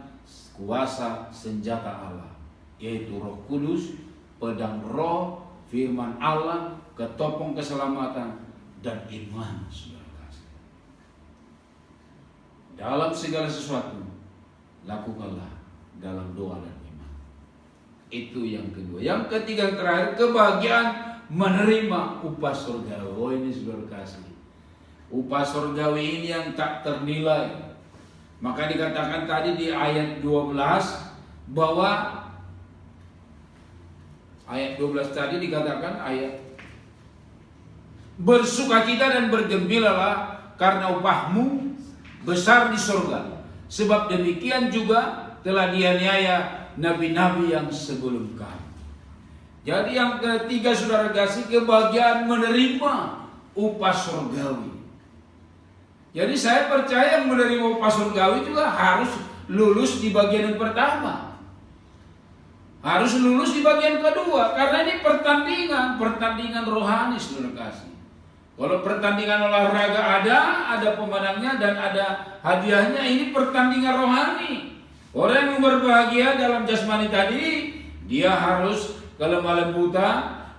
kuasa senjata Allah, yaitu Roh Kudus, pedang roh, firman Allah, ketopong keselamatan, dan iman. Dalam segala sesuatu lakukanlah dalam doa dan iman. Itu yang kedua. Yang ketiga, yang terakhir, kebahagiaan menerima upah surgawi. Oh ini saudara kasih, upah surgawi ini yang tak ternilai. Maka dikatakan tadi di ayat 12 bahwa ayat 12 tadi dikatakan ayat bersukacita dan bergembiralah karena upahmu besar di surga. Sebab demikian juga telah dianiaya nabi-nabi yang sebelum kamu. Jadi yang ketiga saudara kasih, kebahagiaan menerima upah surgawi. Jadi saya percaya yang menerima upah surgawi juga harus lulus di bagian yang pertama. Harus lulus di bagian kedua, karena ini pertandingan rohani saudara kasih. Kalau pertandingan olahraga ada pemenangnya dan ada hadiahnya, ini pertandingan rohani. Orang yang berbahagia dalam jasmani tadi, dia harus kelemah lembutan,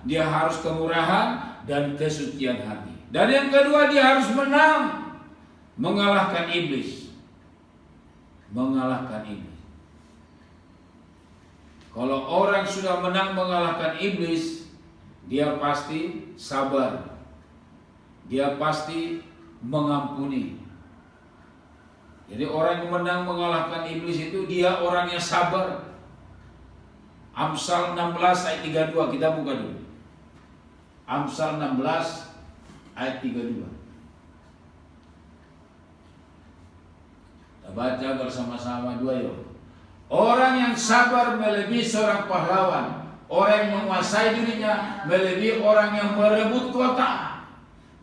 dia harus kemurahan dan kesucian hati. Dan yang kedua, dia harus menang, mengalahkan iblis. Mengalahkan iblis. Kalau orang sudah menang mengalahkan iblis, dia pasti sabar. Dia pasti mengampuni. Jadi orang yang menang mengalahkan iblis itu dia orang yang sabar. Amsal 16 ayat 32, kita buka dulu. Amsal 16 ayat 32. Kita baca bersama-sama dua yuk. Orang yang sabar melebihi seorang pahlawan. Orang yang menguasai dirinya melebihi orang yang merebut kota.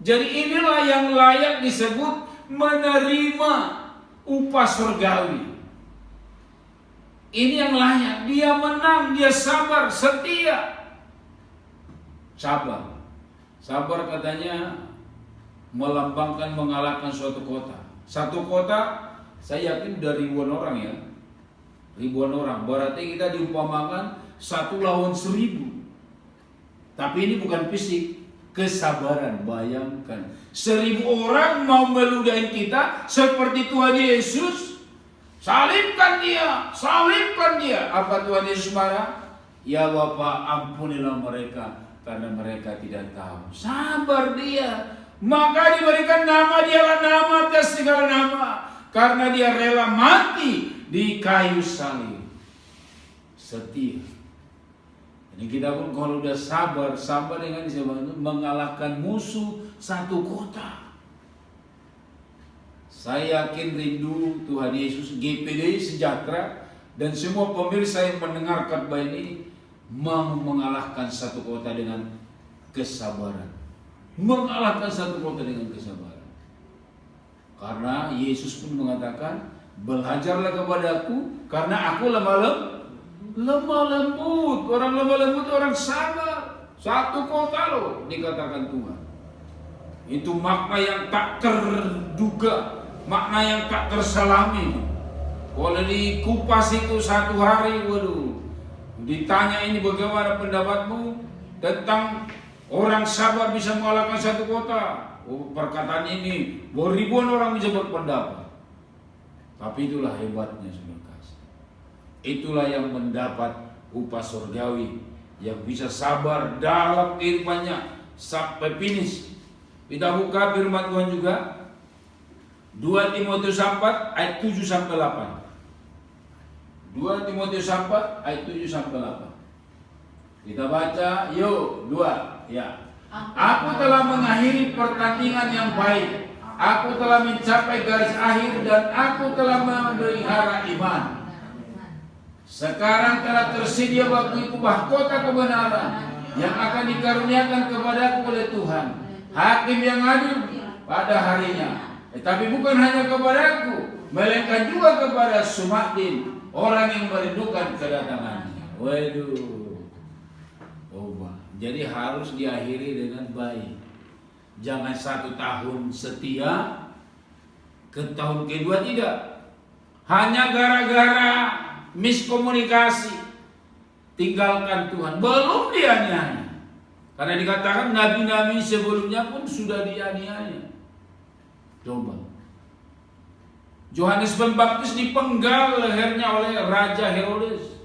Jadi inilah yang layak disebut menerima upah surgawi. Ini yang layak. Dia menang, dia sabar, setia. Sabar. Sabar katanya melambangkan mengalahkan suatu kota. Satu kota saya yakin udah ribuan orang ya. Ribuan orang. Berarti kita diumpamakan 1 lawan 1000. Tapi ini bukan fisik. Kesabaran, bayangkan 1000 orang mau meludahin kita seperti Tuhan Yesus. Salibkan dia. Apa Tuhan Yesus marah? Ya Bapa, ampunilah mereka karena mereka tidak tahu. Sabar dia. Maka diberikan nama, dialah nama atas segala nama, karena dia rela mati di kayu salib. Setia. Ini kita pun kalau udah sabar dengan disebut mengalahkan musuh satu kota. Saya yakin rindu Tuhan Yesus, GPD Sejahtera dan semua pemirsa yang mendengar khotbah ini mau mengalahkan satu kota dengan kesabaran. Mengalahkan satu kota dengan kesabaran. Karena Yesus pun mengatakan, belajarlah kepadaku karena aku lemah lembut. Orang lemah lembut orang sabar. Satu kota loh dikatakan Tuhan. Itu makna yang tak terduga, makna yang tak terselami. Kalau dikupas itu 1 hari, waduh. Ditanya ini bagaimana pendapatmu tentang orang sabar bisa mengalahkan satu kota. Oh, perkataan ini ribuan orang bisa berpendapat. Tapi itulah hebatnya saudara. Itulah yang mendapat upah surgawi, yang bisa sabar dalam kehidupannya sampai finish. Kita buka firman Tuhan juga 2 Timotius 4 ayat 7 sampai 8. 2 Timotius 4 ayat 7 sampai 8. Kita baca, yuk 2 ya. Aku telah mengakhiri pertandingan yang baik. Aku telah mencapai garis akhir dan aku telah memelihara iman. Sekarang telah tersedia bagiku mahkota kebenaran yang akan dikaruniakan kepadaku oleh Tuhan, Hakim yang adil pada harinya. Tetapi bukan hanya kepadaku, melainkan juga kepada Sumatin, orang yang merindukan kedatangannya. Waduh, jadi harus diakhiri dengan baik. Jangan 1 tahun setia, ke tahun kedua tidak. Hanya gara-gara miskomunikasi tinggalkan Tuhan, belum dianiaya. Karena dikatakan nabi-nabi sebelumnya pun sudah dianiaya. Coba Yohanes Pembaptis dipenggal lehernya oleh Raja Herodes.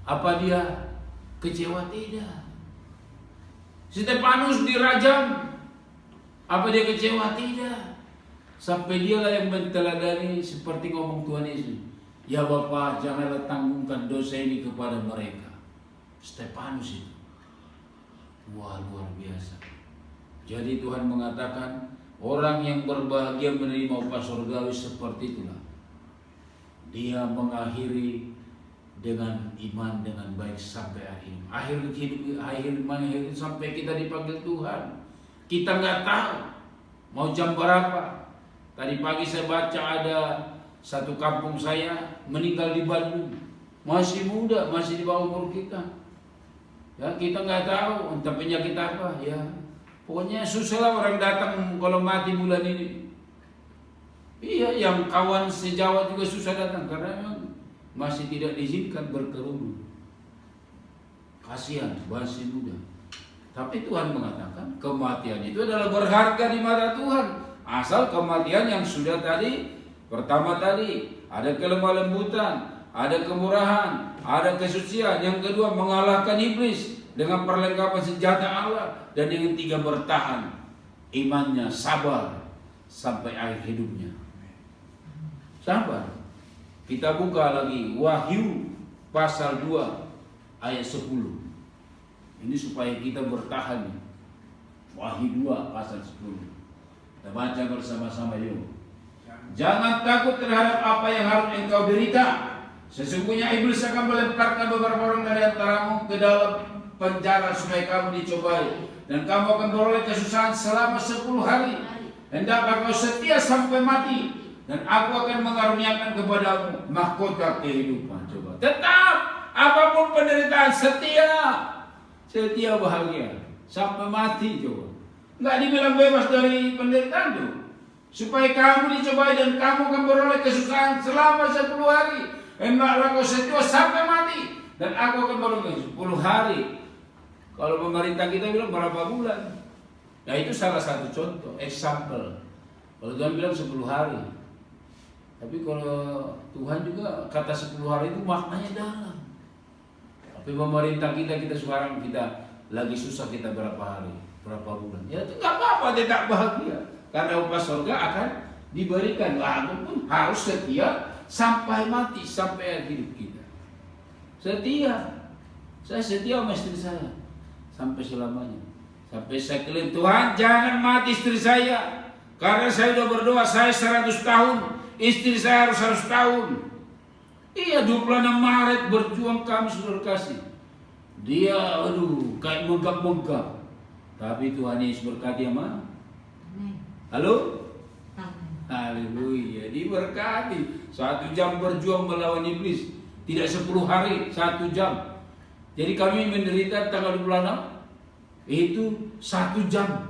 Apa dia kecewa? Tidak. Stefanus dirajam. Apa dia kecewa? Tidak. Sampai dialah yang menteladani seperti ngomong Tuhan Yesus. Ya Bapa, janganlah tanggungkan dosa ini kepada mereka. Stefanus itu. Wah, luar biasa. Jadi Tuhan mengatakan orang yang berbahagia menerima upah surgawi seperti itulah. Dia mengakhiri dengan iman dengan baik sampai akhir hidup. Akhir iman sampai kita dipanggil Tuhan. Kita nggak tahu mau jam berapa. Tadi pagi saya baca ada satu kampung saya meninggal di Bandung. Masih muda, masih di bawah umur kita. Ya, kita nggak tahu entah penyakit apa. Ya, pokoknya susah lah orang datang kalau mati bulan ini. Iya, yang kawan sejawat juga susah datang karena memang masih tidak diizinkan berkerumun. Kasihan, masih muda. Tapi Tuhan mengatakan kematian itu adalah berharga di mata Tuhan. Asal kematian yang sudah tadi, pertama tadi ada kelemah lembutan, ada kemurahan, ada kesucian. Yang kedua mengalahkan iblis dengan perlengkapan senjata Allah. Dan yang ketiga bertahan imannya, sabar sampai akhir hidupnya. Sabar. Kita buka lagi Wahyu pasal 2 ayat 10. Ini supaya kita bertahan. Wahyu 2 pasal 10. Kita baca bersama-sama yuk. Jangan takut terhadap apa yang harus engkau derita. Sesungguhnya iblis akan melemparkan beberapa orang dari antaramu ke dalam penjara supaya kamu dicobai. Dan kamu akan beroleh kesusahan selama 10 hari. Hendaklah kau setia sampai mati. Dan aku akan mengaruniakan kepadamu mahkota kehidupan. Coba. Tetap apapun penderitaan setia. Setia bahagia sampai mati. Coba. Enggak dibilang bebas dari penderitaan tuh. Supaya kamu dicobai dan kamu akan beroleh kesusahan selama 10 hari. Hendaklah kau setia sampai mati. Dan aku akan beroleh 10 hari. Kalau pemerintah kita bilang berapa bulan. Nah itu salah satu contoh, example. Kalau Tuhan bilang 10 hari. Tapi kalau Tuhan juga kata 10 hari itu maknanya dalam. Tapi pemerintah kita sekarang kita lagi susah kita berapa hari, berapa bulan. Ya itu nggak apa-apa, tidak bahagia. Karena upah surga akan diberikan. Lalu pun harus setia sampai mati, sampai akhir hidup kita. Setia. Saya setia sama istri saya sampai selamanya. Sampai saya klaim, Tuhan jangan mati istri saya. Karena saya sudah berdoa, saya 100 tahun. Istri saya harus 100 tahun. Iya, 26 Maret berjuang kami saudara kasih. Dia kayak menggap-menggap. Tapi Tuhan Yesus berkati sama. Halo? Haleluya. Diberkati. 1 jam berjuang melawan iblis. Tidak 10 hari, 1 jam. Jadi kami menderita tanggal 26. Itu 1 jam.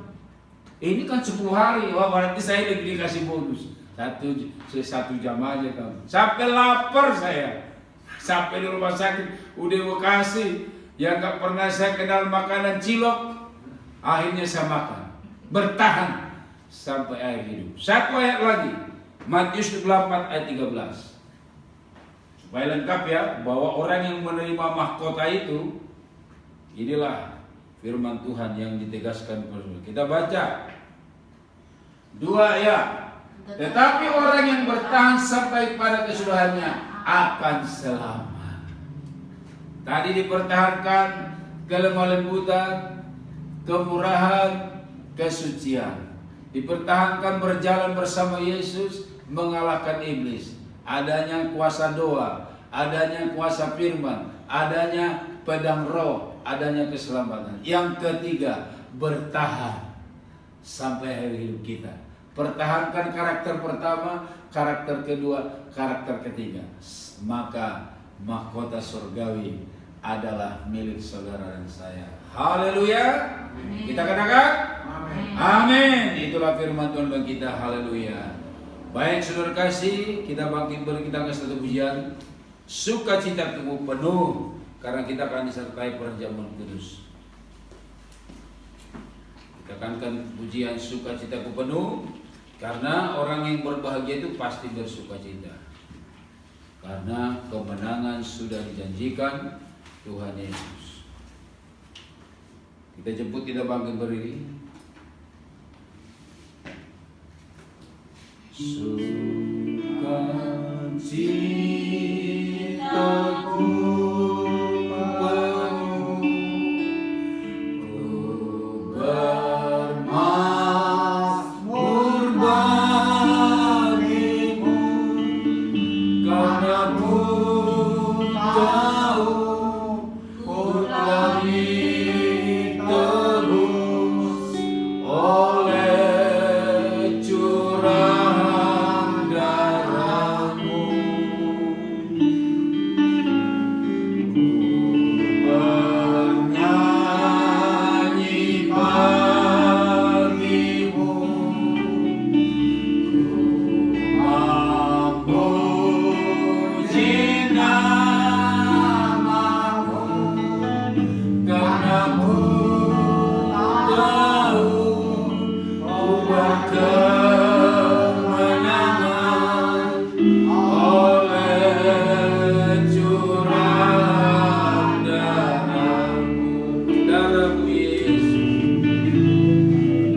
Ini kan 10 hari. Wah, berarti saya lebih dikasih bonus. 1 jam aja kamu. Sampai lapar saya. Sampai di rumah sakit udah Bekasi yang gak pernah saya kenal makanan cilok. Akhirnya saya makan. Bertahan sampai akhir hidup. 1 ayat lagi. Matius 24 ayat 13. Supaya lengkap ya, bahwa orang yang menerima mahkota itu, inilah firman Tuhan yang ditegaskan. Kita baca 2 ayat. Tetapi orang yang bertahan sampai pada kesudahannya akan selamat. Tadi dipertahankan kelemah lembutan, kemurahan, kesucian. Dipertahankan berjalan bersama Yesus, mengalahkan iblis. Adanya kuasa doa, adanya kuasa firman, adanya pedang roh, adanya keselamatan. Yang ketiga, bertahan sampai akhir hidup kita. Pertahankan karakter pertama, karakter kedua, karakter ketiga. Maka mahkota surgawi adalah milik saudara dan saya. Haleluya. Kita katakan amin. Itulah firman Tuhan bagi kita. Haleluya. Baik saudara kasih, kita bangkit beri kita ke satu pujian. Sukacita tubuh penuh karena kita akan disertai perjamuan kudus. Kita akan pujian sukacitaku penuh. Karena orang yang berbahagia itu pasti bersukacita. Karena kemenangan sudah dijanjikan Tuhan Yesus. Kita jemput, kita bangkit berdiri. Sukacitaku penuh, ku bermahkota karena ku tahu ku telah ditebus oleh curahan darah-Mu. Ku bernyanyi bagi-Mu, memuji nama-Mu, karena ku tahu ku berkemenangan oleh curahan darah-Mu. Darah-Mu Yesus,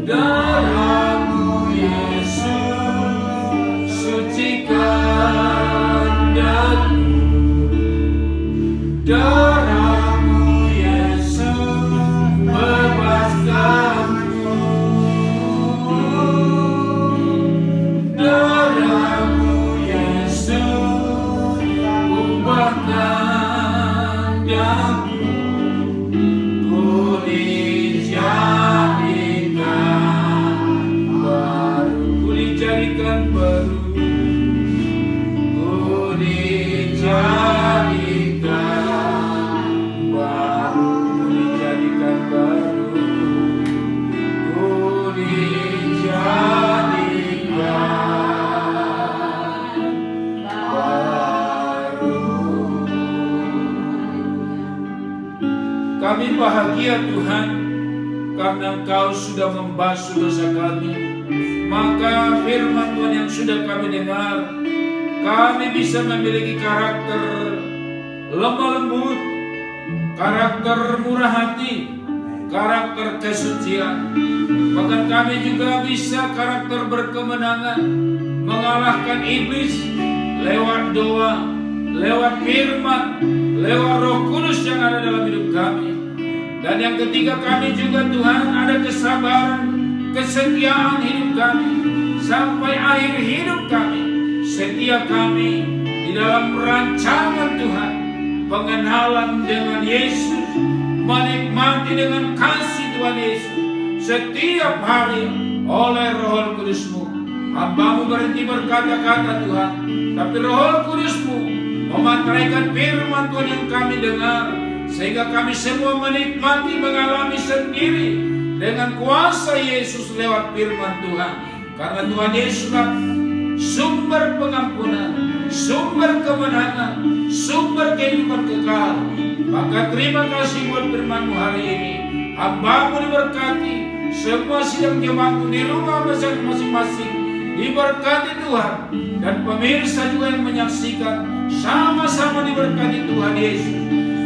darah-Mu Yesus, sucikan daku. Darah-Mu Yesus, bebaskanku. Darah-Mu Yesus, ubahkan daku. Ku dijadikan baru, ku dijadikan baru, ku dijadikan baru, ku dijadikan baru, ku dijadikan baru. Kami bahagia Tuhan, karena Engkau sudah membasuh dosa kami. Maka firman Tuhan yang sudah kami dengar, kami bisa memiliki karakter lemah lembut, karakter murah hati, karakter kesucian. Bahkan kami juga bisa karakter berkemenangan, mengalahkan iblis lewat doa, lewat firman, lewat Roh Kudus yang ada dalam hidup kami. Dan yang ketiga, kami juga Tuhan ada kesabaran, kesetiaan hidup kami sampai akhir hidup kami. Setia kami di dalam rancangan Tuhan, pengenalan dengan Yesus, menikmati dengan kasih Tuhan Yesus setiap hari oleh Roh Kudus-Mu. Hamba-Mu berhenti berkata-kata Tuhan, tapi Roh Kudus-Mu memantraikan firman Tuhan yang kami dengar, sehingga kami semua menikmati, mengalami sendiri dengan kuasa Yesus lewat firman Tuhan. Karena Tuhan Yesuslah sumber pengampunan, sumber kemenangan, sumber kehidupan kekal. Maka terima kasih buat firman-Mu hari ini. Hamba-Mu diberkati, semua sidang jemaat-Mu di rumah masing-masing diberkati Tuhan. Dan pemirsa juga yang menyaksikan, sama-sama diberkati Tuhan Yesus.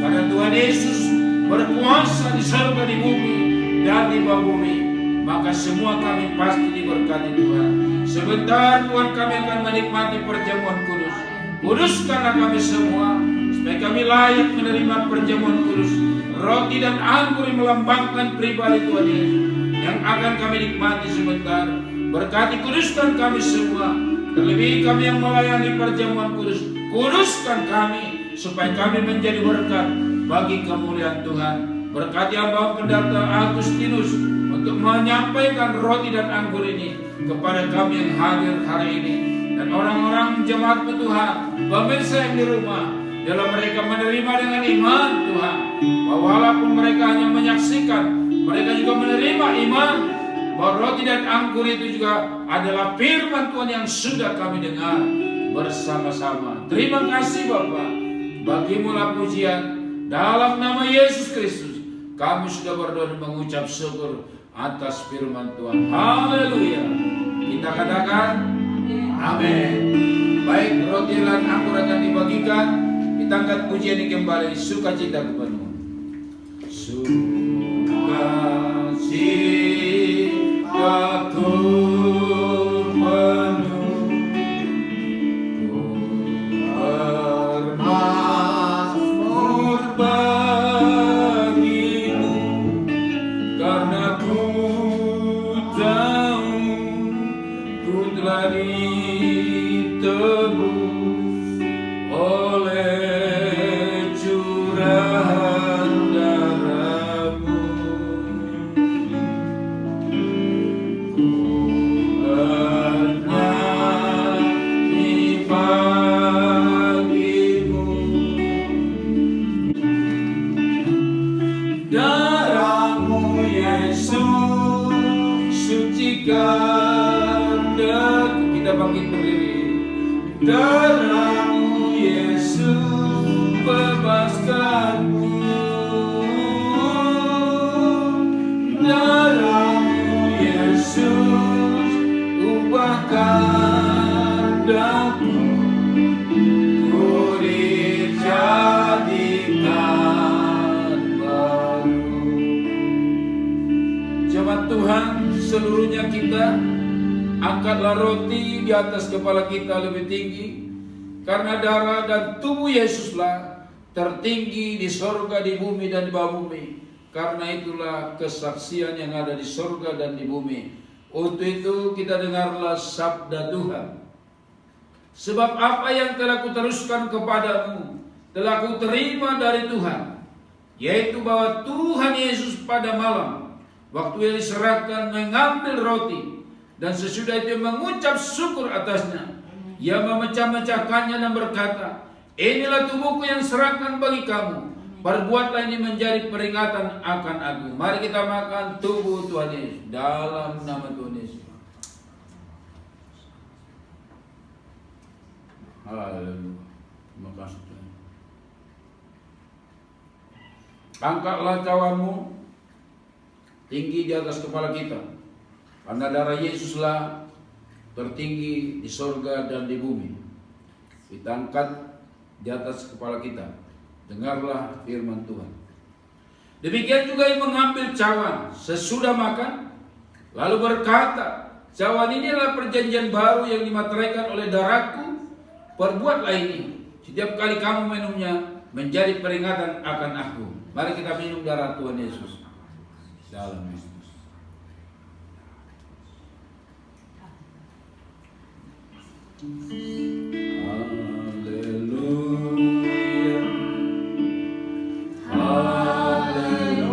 Karena Tuhan Yesus berkuasa di surga, di bumi, dan di bawah bumi. Maka semua kami pasti diberkati Tuhan. Sebentar Tuhan kami akan menikmati perjamuan kudus. Kuduskanlah kami semua, supaya kami layak menerima perjamuan kudus. Roti dan anggur yang melambangkan pribadi Tuhan Yesus yang akan kami nikmati sebentar. Berkati, kuduskan kami semua. Terlebih kami yang melayani perjamuan kudus, kuduskan kami supaya kami menjadi berkat bagi kemuliaan Tuhan. Berkati hamba pendeta Agustinus untuk menyampaikan roti dan anggur ini kepada kami yang hadir hari ini. Dan orang-orang jemaat-Mu Tuhan, pemirsa yang di rumah, dalam mereka menerima dengan iman Tuhan, bahwa walaupun mereka hanya menyaksikan, mereka juga menerima iman bahwa roti dan anggur itu juga adalah firman Tuhan yang sudah kami dengar bersama-sama. Terima kasih Bapa, bagi-Mu-lah pujian. Dalam nama Yesus Kristus kami sudah berdoa dan mengucap syukur atas firman Tuhan. Haleluya. Kita katakan amin. Baik, roti dan anggur akan dibagikan. Kita angkat pujian ini kembali, sukacita penuh. Sukacitaku penuh, ku bermazmur bagi-Mu, karena ku tahu ku telah ditebus Darah-Mu Yesus bebaskanku, darah-Mu Yesus ubahkan daku, ku dijadikan baru. Jemaat Tuhan seluruhnya kita, angkatlah roti di atas kepala kita lebih tinggi, karena darah dan tubuh Yesuslah tertinggi di sorga, di bumi, dan di bawah bumi. Karena itulah kesaksian yang ada di sorga dan di bumi. Untuk itu kita dengarlah sabda Tuhan. Sebab apa yang telah kuteruskan kepadamu telah kuterima dari Tuhan, yaitu bahwa Tuhan Yesus pada malam waktu yang diserahkan mengambil roti, dan sesudah itu mengucap syukur atasnya, ia memecah-mecahkannya dan berkata, inilah tubuhku yang serahkan bagi kamu, perbuatlah ini menjadi peringatan akan aku. Mari kita makan tubuh Tuhan Yesus dalam nama Tuhan Yesus. Haleluya. Terima kasih Tuhan. Angkatlah cawanmu tinggi di atas kepala kita, karena darah Yesuslah tertinggi di sorga dan di bumi. Kita angkat di atas kepala kita. Dengarlah firman Tuhan. Demikian juga yang mengambil cawan sesudah makan, lalu berkata, cawan ini adalah perjanjian baru yang dimateraikan oleh darahku. Perbuatlah ini setiap kali kamu minumnya menjadi peringatan akan aku. Mari kita minum darah Tuhan Yesus dalam Yesus. Haleluya, haleluya, haleluya, haleluya,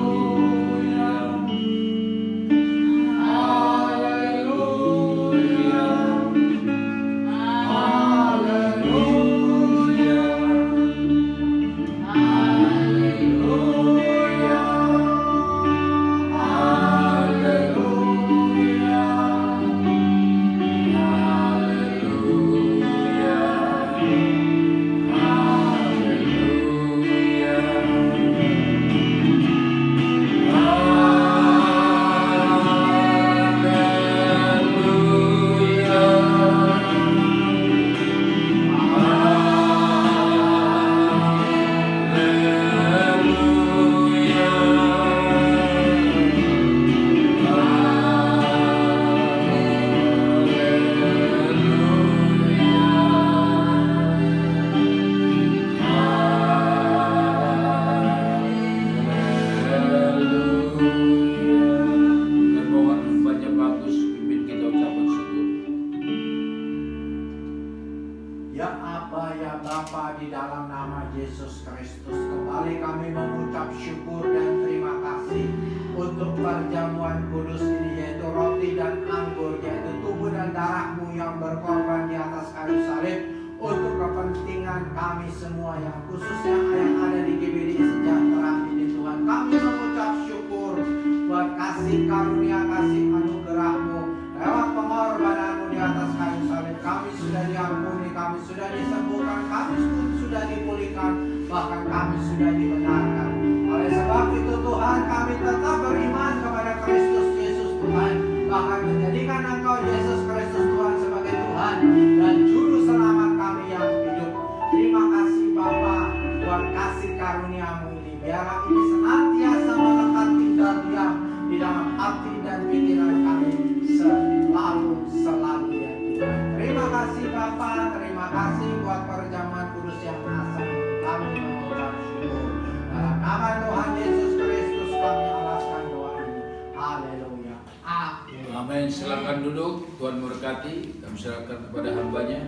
perjamuan kudus ini, yaitu roti dan anggur, yaitu tubuh dan darah-Mu yang berkorban di atas kayu salib untuk kepentingan kami semua, yang khususnya yang ada di GBD Sejahtera ini Tuhan. Kami mengucap syukur buat kasih karunia, kasih anugerah-Mu lewat pengorbanan-Mu di atas kayu salib. Kami sudah diampuni, kami sudah disembuhkan, kami sudah dipulihkan, bahkan kami sudah dibenarkan. Oleh sebab itu Tuhan, kami tetap beriman kepada Kristus Yesus Tuhan, bahkan menjadikan Engkau Yesus Kristus Tuhan sebagai Tuhan dan Juru Selamat kami yang hidup. Terima kasih Bapa buat kasih karunia-Mu ini. Biarlah ini senantiasa melekat tinggal diam di dalam hati dan pikiran kami selalu ya Tuhan. Terima kasih Bapa, terima kasih buat perjamuan kudus yang asal. Kami mengucap syukur. Dalam nama Tuhan Yesus Kristus kami alaskan doa ini. Haleluya. Amin. Amin. Silakan duduk. Tuhan memberkati. Kami serahkan kepada hamba-Nya.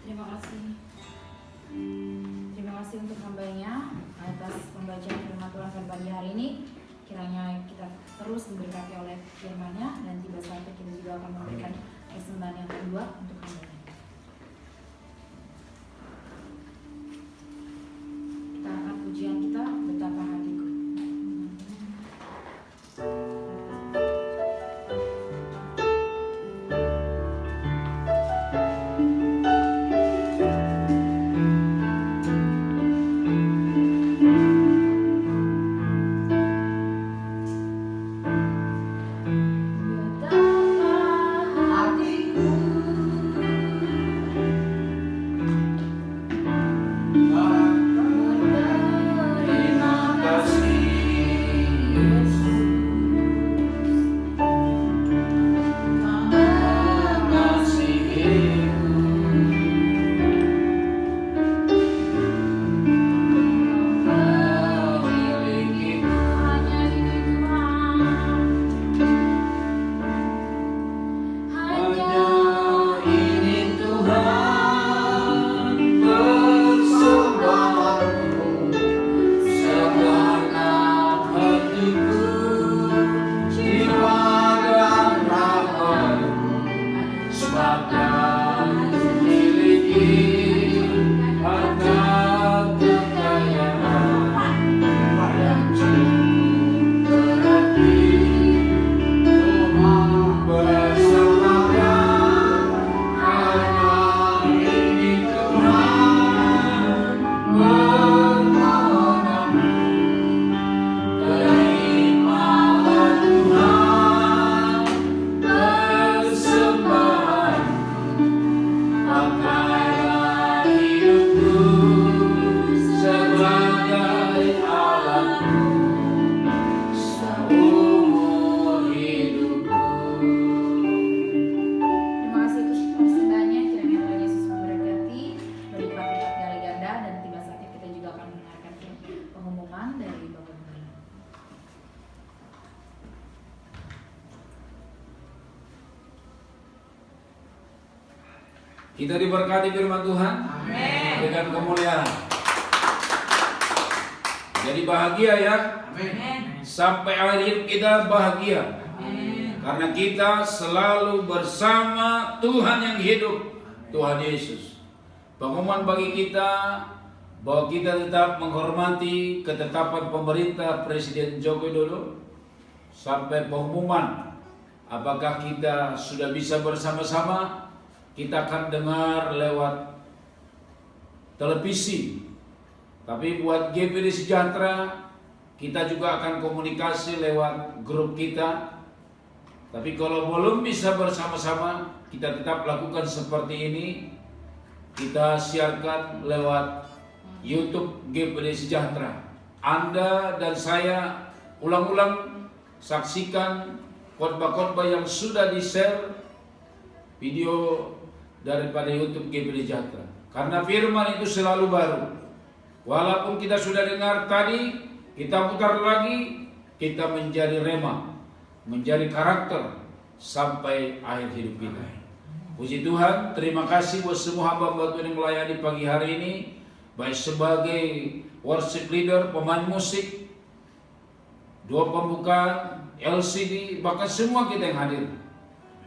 Terima kasih. Terima kasih untuk hamba-Nya atas pembacaan firman Tuhan pada pagi hari ini. Kiranya kita terus diberkati oleh firman-Nya, dan tiba saatnya kita juga akan memberikan persembahan yang kedua untuk hamba-Nya. firman dari Bapak Gembala. Kita diberkati firman Tuhan dengan kemuliaan. Jadi bahagia ya. Sampai akhir hidup kita bahagia. Karena kita selalu bersama Tuhan yang hidup, Tuhan Yesus. Pengumuman bagi kita bahwa kita tetap menghormati ketetapan pemerintah Presiden Joko Widodo sampai pengumuman apakah kita sudah bisa bersama-sama. Kita akan dengar lewat televisi. Tapi buat GPD Sejahtera, kita juga akan komunikasi lewat grup kita. Tapi kalau belum bisa bersama-sama, kita tetap lakukan seperti ini. Kita siarkan lewat YouTube GPD Sejahtera. Anda dan saya ulang-ulang saksikan khotbah-khotbah yang sudah di-share video daripada YouTube GPD Sejahtera. Karena firman itu selalu baru. Walaupun kita sudah dengar tadi, kita putar lagi, kita menjadi rema, menjadi karakter sampai akhir hidup kita. Puji Tuhan, terima kasih buat semua hamba-hamba Tuhan yang melayani pagi hari ini, baik sebagai worship leader, pemain musik, doa pembukaan, LCD, bahkan semua kita yang hadir.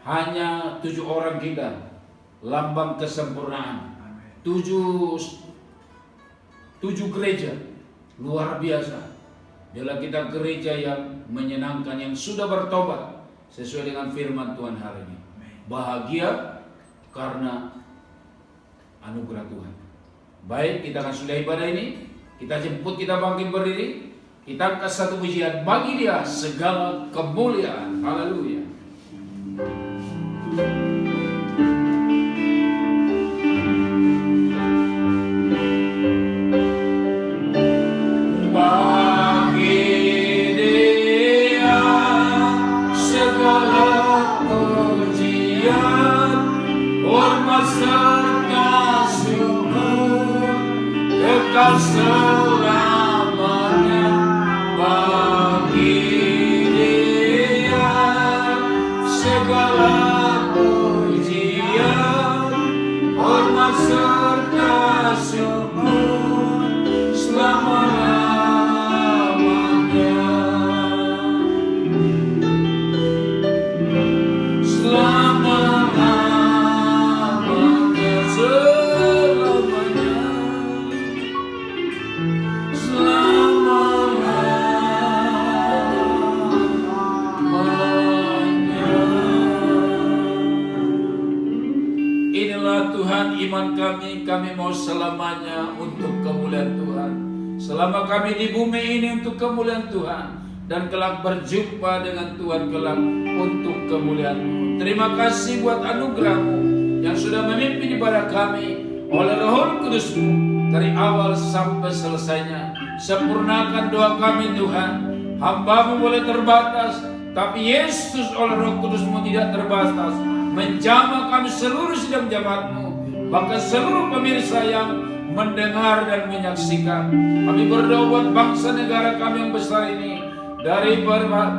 Hanya 7 orang kita, lambang kesempurnaan. 7 gereja luar biasa. Adalah kita gereja yang menyenangkan, yang sudah bertobat sesuai dengan firman Tuhan hari ini. Bahagia karena anugerah Tuhan. Baik, kita akan sudah ibadah ini. Kita jemput, kita bangkit berdiri. Kita angkat satu pujian, bagi Dia segala kemuliaan. Haleluya. Serta syukur kekal selamanya bagi Dia segala pujian, hormat serta syukur selama-lamanya. Iman kami mau selamanya untuk kemuliaan Tuhan. Selama kami di bumi ini untuk kemuliaan Tuhan, dan kelak berjumpa dengan Tuhan kelak untuk kemuliaan-Mu. Terima kasih buat anugerah-Mu yang sudah memimpin ibadah kami oleh Roh Kudus-Mu dari awal sampai selesainya. Sempurnakan doa kami Tuhan. Hamba-Mu boleh terbatas, tapi Yesus oleh Roh Kudus-Mu tidak terbatas. Menjamah kami seluruh sidang jemaat-Mu, bahkan seluruh pemirsa yang mendengar dan menyaksikan. Kami berdoa buat bangsa negara kami yang besar ini, dari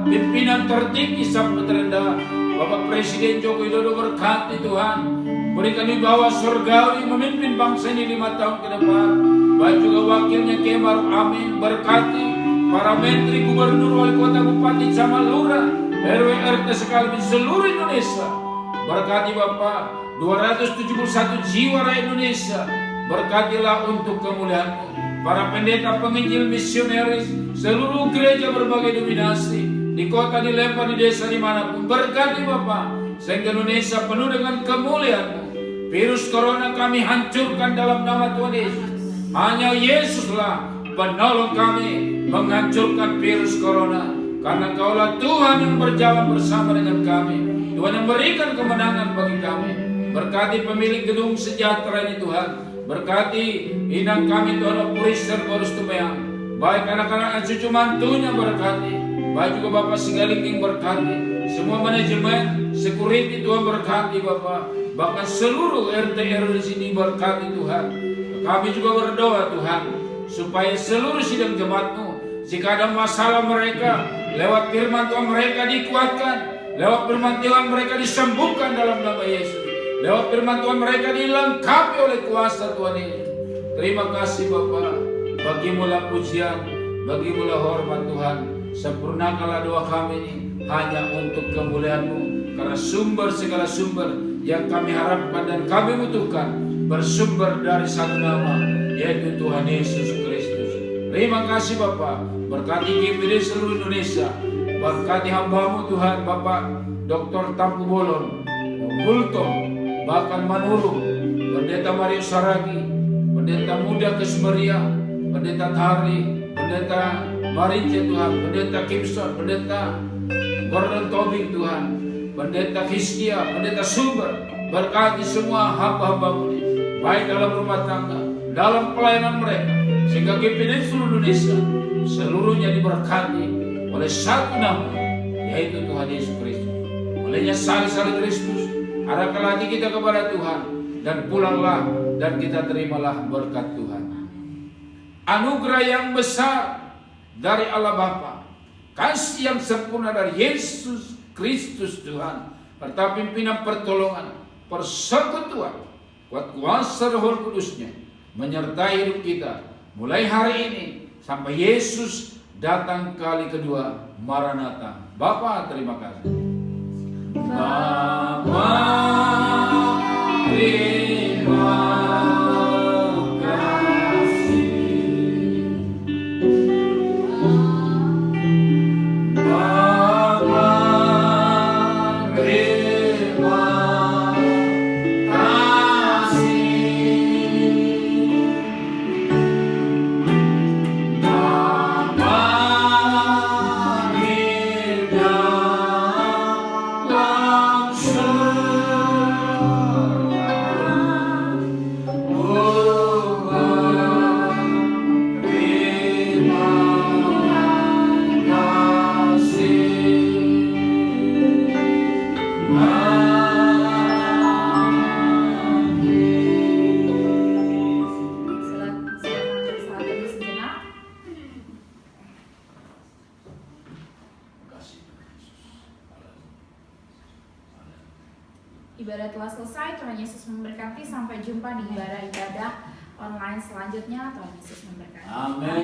pimpinan tertinggi sampai terendah. Bapak Presiden Joko Widodo berkati Tuhan, berikan wibawa surgawi memimpin bangsa ini 5 tahun ke depan. Baik juga wakilnya Kiai Maruf Amin, berkati para menteri, gubernur, wali kota, bupati, camat, lurah, RW, RT sekaligus seluruh Indonesia. Berkati Bapak 271 jiwa rakyat Indonesia. Berkatilah untuk kemuliaan-Mu. Para pendeta, penginjil, misionaris, seluruh gereja berbagai dominasi, di kota, di lembah, di desa, dimanapun. Berkati Bapak, sehingga Indonesia penuh dengan kemuliaan-Mu. Virus corona kami hancurkan dalam nama Tuhan Yesus. Hanya Yesuslah penolong kami menghancurkan virus corona. Karena Engkaulah Tuhan yang berjalan bersama dengan kami. Tuhan yang berikan kemenangan bagi kami. Berkati pemilik gedung sejahtera ini Tuhan. Berkati inang kami Tuhan Purister Borus Tumeang. Baik anak-anak dan cucu mantunya berkati. Baik juga Bapak Sigalingking berkati. Semua manajemen, security Tuhan berkati Bapak. Bahkan seluruh RT RW di sini berkati Tuhan. Kami juga berdoa Tuhan, supaya seluruh sidang jemaat-Mu Jika ada masalah mereka, lewat firman Tuhan mereka dikuatkan. Lewat firman Tuhan mereka disembuhkan dalam nama Yesus. Lewat firman Tuhan mereka dilengkapi oleh kuasa Tuhan Yesus. Terima kasih Bapa. Bagimulah pujian, bagimulah hormat Tuhan. Sempurnakanlah doa kami ini hanya untuk kemuliaan-Mu. Karena sumber segala sumber yang kami harapkan dan kami butuhkan bersumber dari satu nama, yaitu Tuhan Yesus Kristus. Terima kasih Bapa. Berkati GPD seluruh Indonesia. Berkati hamba-Mu Tuhan, Bapak Dr. Tampu Bolon, Bulto, bahkan Manuru, Pendeta Mario Saragi, Pendeta Muda Kesmeria, Pendeta Tari, Pendeta Marince Tuhan, Pendeta Kimson, Pendeta Gordon Tobing Tuhan, Pendeta Hiskia, Pendeta Sumber. Berkati semua hamba-hamba-Mu ini, baik dalam rumah tangga, dalam pelayanan mereka, sehingga GPD seluruh Indonesia seluruhnya diberkati oleh satu nama, yaitu Tuhan Yesus Kristus. Olehnya salib Kristus, arahkanlah hati kita kepada Tuhan, dan pulanglah dan kita terimalah berkat Tuhan. Anugerah yang besar dari Allah Bapa, kasih yang sempurna dari Yesus Kristus Tuhan, serta pimpinan pertolongan, persekutuan, kuat kuasa Roh Kudusnya menyertai hidup kita mulai hari ini sampai Yesus datang kali kedua, Maranatha. Bapa, terima kasih. Bapa, terima kasih. Bapa, terima kasih. Ibadah telah selesai, Tuhan Yesus memberkati. Sampai jumpa di ibadah online selanjutnya. Tuhan Yesus memberkati. Amin.